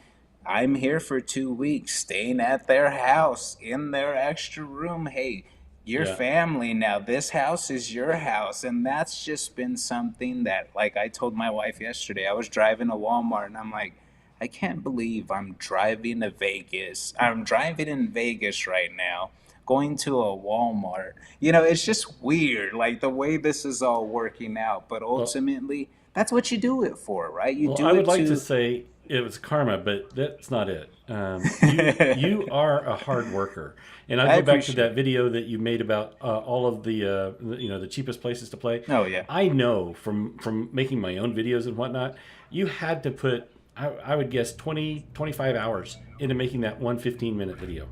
I'm here for 2 weeks, staying at their house in their extra room. Hey, your Yeah. family now. This house is your house. And that's just been something that, like I told my wife yesterday, I was driving to Walmart and I'm like, I can't believe I'm driving to Vegas. I'm driving in Vegas right now, going to a Walmart. It's just weird, like the way this is all working out. But Well, ultimately, that's what you do it for, right? You Well, I do would it like to to. say it was karma, but that's not it. You are a hard worker, and I'd I go back to appreciate that it. video that you made about all of the cheapest places to play. Oh, yeah. I know from making my own videos and whatnot, you had to put I would guess 20 to 25 hours into making that one 15-minute video.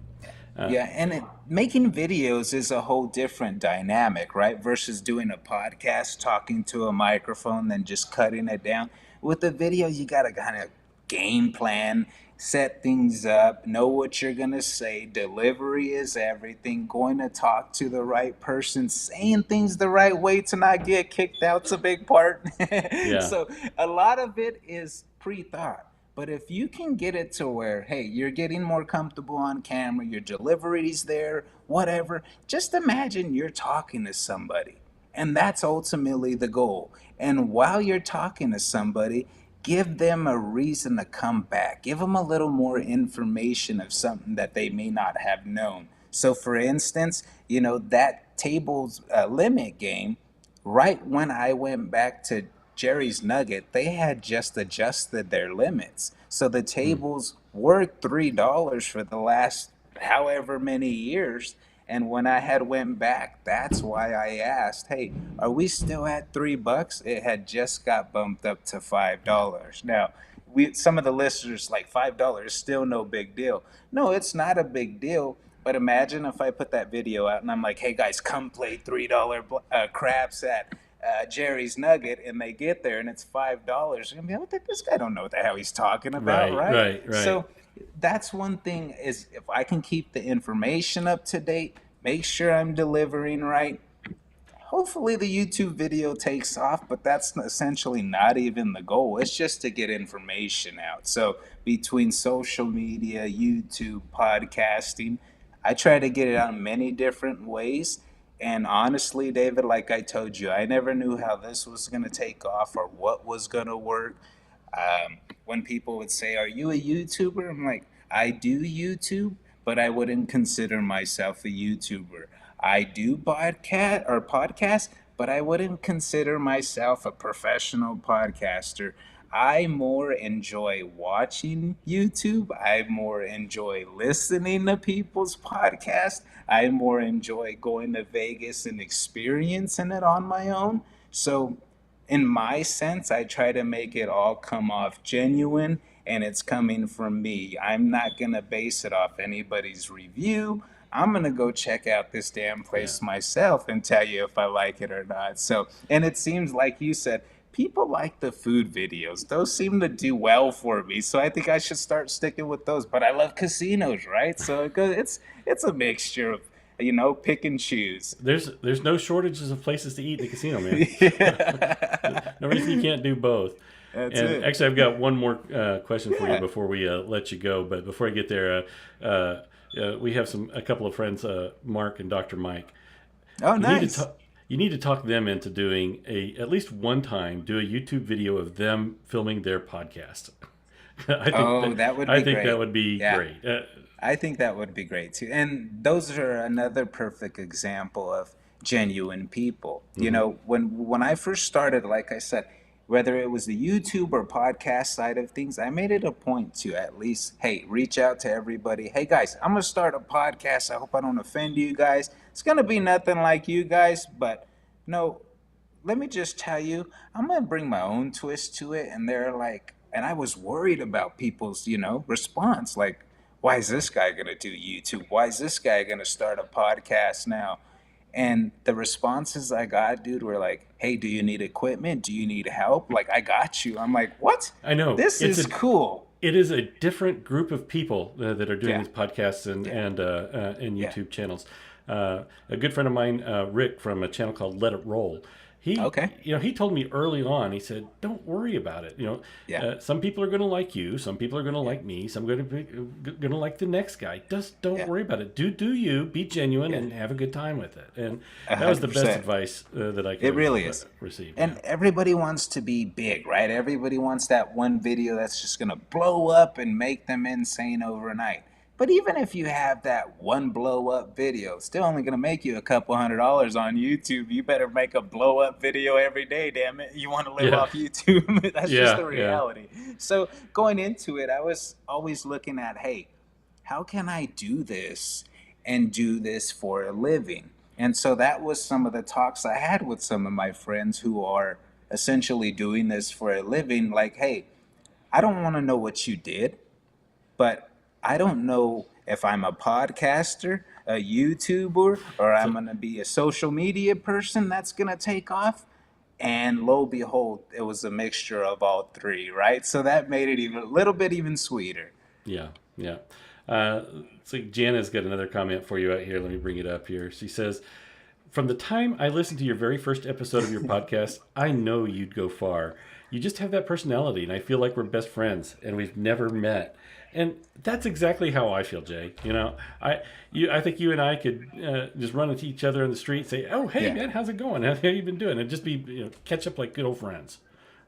Uh, Yeah, and making videos is a whole different dynamic, right? Versus doing a podcast, talking to a microphone, then just cutting it down. With the video, you got to kind of game plan, set things up, know what you're going to say. Delivery is everything. Going to talk to the right person, saying things the right way to not get kicked out's a big part. yeah. So a lot of it is pre-thought. But if you can get it to where, hey, you're getting more comfortable on camera, your delivery's there, whatever, just imagine you're talking to somebody. And that's ultimately the goal. And while you're talking to somebody, give them a reason to come back. Give them a little more information of something that they may not have known. So, for instance, that tables limit game, right when I went back to Jerry's Nugget, they had just adjusted their limits. So the Hmm. tables were $3 for the last however many years. And when I had went back, that's why I asked, "Hey, are we still at $3?" It had just got bumped up to $5. Now, some of the listeners like $5 is still no big deal. No, it's not a big deal. But imagine if I put that video out and I'm like, "Hey guys, come play $3 craps at Jerry's Nugget," and they get there and it's $5. I mean, this guy don't know what the hell he's talking about, Right, right? right, right. So that's one thing is if I can keep the information up to date, make sure I'm delivering right. Hopefully the YouTube video takes off, but that's essentially not even the goal. It's just to get information out. So between social media, YouTube, podcasting, I try to get it out in many different ways. And honestly, David, like I told you, I never knew how this was going to take off or what was going to work. When people would say, "Are you a YouTuber?" I'm like, I do YouTube, but I wouldn't consider myself a YouTuber. I do podcast, but I wouldn't consider myself a professional podcaster. I more enjoy watching YouTube. I more enjoy listening to people's podcasts. I more enjoy going to Vegas and experiencing it on my own. So in my sense, I try to make it all come off genuine and it's coming from me. I'm not going to base it off anybody's review. I'm going to go check out this damn Yeah. place myself and tell you if I like it or not. So, and it seems like you said, people like the food videos. Those seem to do well for me. So I think I should start sticking with those. But I love casinos, right? So it's a mixture of, pick and choose. There's no shortages of places to eat in the casino, man. Yeah. No reason you can't do both. That's And it. actually, I've got one more question for you Yeah. before we let you go. But before I get there, we have a couple of friends, Mark and Dr. Mike. Oh, You need to nice. talk. You need to talk them into doing at least one time do a YouTube video of them filming their podcast. Oh, that would I be think that great. would be Yeah. great. I think that would be great too. And those are another perfect example of genuine people. When I first started, like I said, whether it was the YouTube or podcast side of things, I made it a point to at least, hey, reach out to everybody. Hey guys, I'm gonna start a podcast. I hope I don't offend you guys. It's gonna be nothing like you guys, but no, let me just tell you, I'm gonna bring my own twist to it. And they're like, and I was worried about people's, response. Like, why is this guy gonna do YouTube? Why is this guy gonna start a podcast now? And the responses I got, dude, were like, "Hey, do you need equipment? Do you need help? Like, I got you." I'm like, "What? I know This is cool." it is a different group of people that are doing Yeah, these podcasts yeah, and yeah. YouTube channels. A good friend of mine, Rick, from a channel called Let It Roll. Okay. He told me early on. He said, "Don't worry about it. Yeah, Some people are going to like you. Some people are going to yeah, like me. Some are going to like the next guy. Just don't yeah, worry about it. Do you? Be genuine yeah. and have a good time with it." And A that was hundred the best percent. advice that I could It have really is. received. Yeah. And everybody wants to be big, right? Everybody wants that one video that's just going to blow up and make them insane overnight. But even if you have that one blow up video, it's still only going to make you a couple $100 on YouTube. You better make a blow up video every day, damn it. You want to live Yeah. off YouTube. That's just Yeah. the Yeah. reality. So going into it, I was always looking at, hey, how can I do this and do this for a living? And so that was some of the talks I had with some of my friends who are essentially doing this for a living. Like, hey, I don't want to know what you did, but I don't know if I'm a podcaster, a YouTuber, or I'm So going to be a social media person that's going to take off. And lo and behold, it was a mixture of all three, right? So that made it even a little bit even sweeter. yeah. Yeah. So Jana's got another comment for you out here. Let me bring it up here. She says, "From the time I listened to your very first episode of your podcast, I know you'd go far. You just have that personality, and I feel like we're best friends, and we've never met." And that's exactly how I feel, Jay. I think you and I could just run into each other in the street, and say, "Oh, hey, Yeah. man, how's it going? How you been doing?" And just be catch up like good old friends.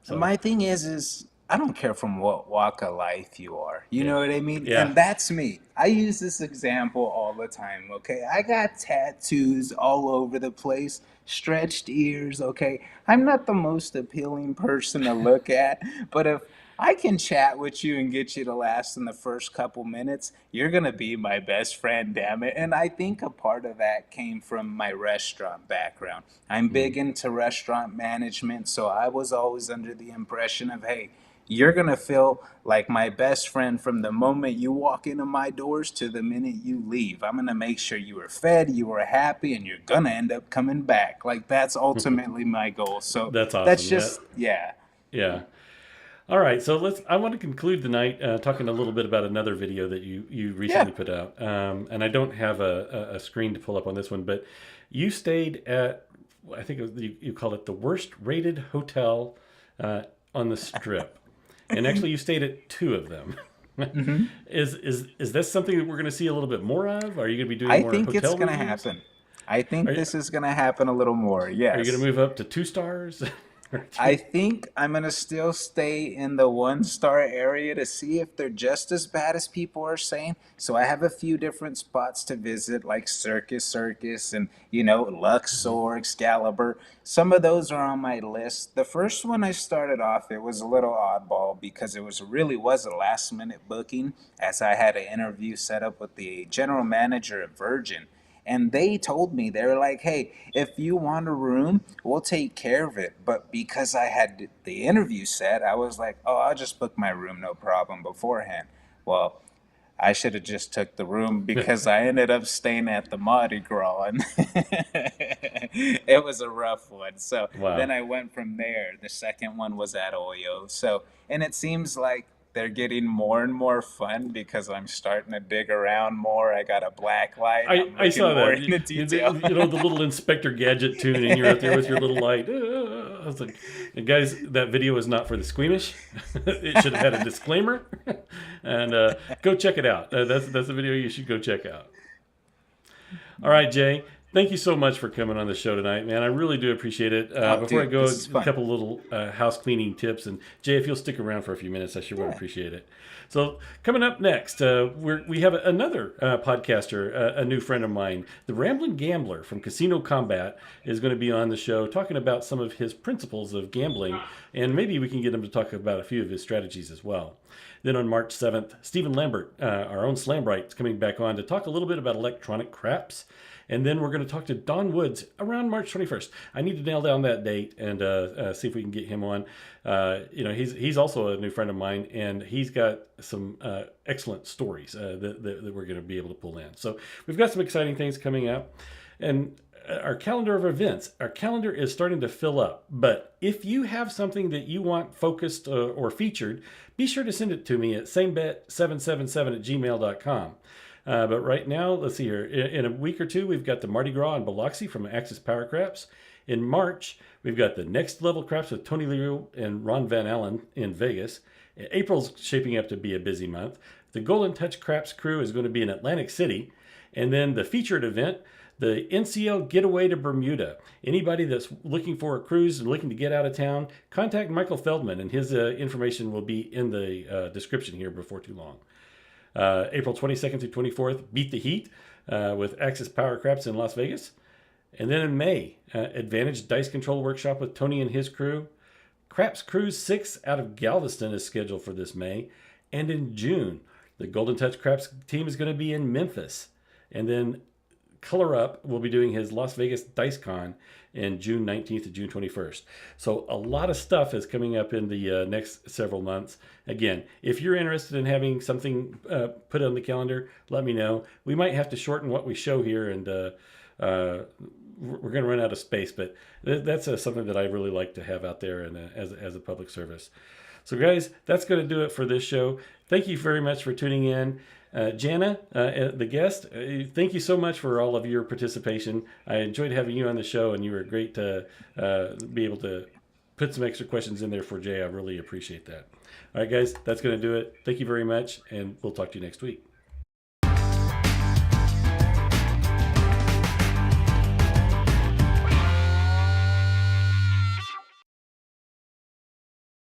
So My thing is I don't care from what walk of life you are. You Yeah. know what I mean? Yeah. And that's me. I use this example all the time, okay? I got tattoos all over the place, stretched ears, okay? I'm not the most appealing person to look at, but if I can chat with you and get you to last in the first couple minutes, you're gonna be my best friend, damn it. And I think a part of that came from my restaurant background. I'm big into restaurant management, so I was always under the impression of, hey, you're going to feel like my best friend from the moment you walk into my doors to the minute you leave. I'm going to make sure you were fed, you were happy, and you're going to end up coming back. Like, that's ultimately my goal. So That's that's awesome. Yeah. just, yeah. Yeah. All right, so I want to conclude the night talking a little bit about another video that you recently Yeah. put out, and I don't have a screen to pull up on this one, but you stayed at, I think it was, you called it the worst rated hotel on the Strip, and actually you stayed at two of them. Is this something that we're going to see a little bit more of? Are you going to be doing I more think it's hotel going to reviews? happen. I think Are you, this is going to happen a little more. are you going to Yes. move up to 2 stars? I think I'm gonna still stay in the 1 star area to see if they're just as bad as people are saying. So I have a few different spots to visit, like Circus and Luxor, Excalibur. Some of those are on my list. The first one I started off, it was a little oddball because it was a last minute booking, as I had an interview set up with the general manager of Virgin. And they told me, they were like, hey, if you want a room, we'll take care of it. But because I had the interview set, I was like, oh, I'll just book my room, no problem, beforehand. Well, I should have just took the room because I ended up staying at the Mardi Gras, and it was a rough one. So then Wow. I went from there. The second one was at Oyo. So, and it seems like they're getting more and more fun because I'm starting to dig around more. I got a black light. I'm I looking saw more that. into detail. The little Inspector Gadget tune, and you're out there with your little light. I was like, and guys, that video is not for the squeamish. It should have had a disclaimer. And go check it out. That's a video you should go check out. All right, Jay. Thank you so much for coming on the show tonight, man. I really do appreciate it. Oh, Before I dude, go, this is a fun. couple little house cleaning tips. And Jay, if you'll stick around for a few minutes, I sure would Yeah. appreciate it. So coming up next, we have another podcaster, a new friend of mine, the Ramblin' Gambler from Casino Combat, is going to be on the show talking about some of his principles of gambling, and maybe we can get him to talk about a few of his strategies as well. Then on March 7th, Stephen Lambert, our own Slambright, is coming back on to talk a little bit about electronic craps. And then we're going to talk to Don Woods around March 21st. I need to nail down that date and see if we can get him on. He's also a new friend of mine, and he's got some excellent stories that we're going to be able to pull in. So we've got some exciting things coming up. And our calendar of events, our calendar is starting to fill up. But if you have something that you want focused or featured, be sure to send it to me at samebet777@gmail.com. But right now, let's see here. In a week or two, we've got the Mardi Gras in Biloxi from Axis Power Craps. In March, we've got the Next Level Craps with Tony Leo and Ron Van Allen in Vegas. April's shaping up to be a busy month. The Golden Touch Craps crew is going to be in Atlantic City. And then the featured event, the NCL Getaway to Bermuda. Anybody that's looking for a cruise and looking to get out of town, contact Michael Feldman, and his information will be in the description here before too long. April 22nd through 24th, Beat the Heat with Axis Power Craps in Las Vegas. And then in May, Advantage Dice Control Workshop with Tony and his crew. Craps Cruise 6 out of Galveston is scheduled for this May. And in June, the Golden Touch Craps team is going to be in Memphis. And then Color Up will be doing his Las Vegas Dice Con in June 19th to June 21st. So a lot of stuff is coming up in the next several months. Again, if you're interested in having something put on the calendar, let me know. We might have to shorten what we show here, and we're going to run out of space, but that's something that I really like to have out there and as a public service. So guys, that's going to do it for this show. Thank you very much for tuning in. Jana, the guest, thank you so much for all of your participation. I enjoyed having you on the show, and you were great to be able to put some extra questions in there for Jay. I really appreciate that. All right, guys, that's going to do it. Thank you very much, and we'll talk to you next week.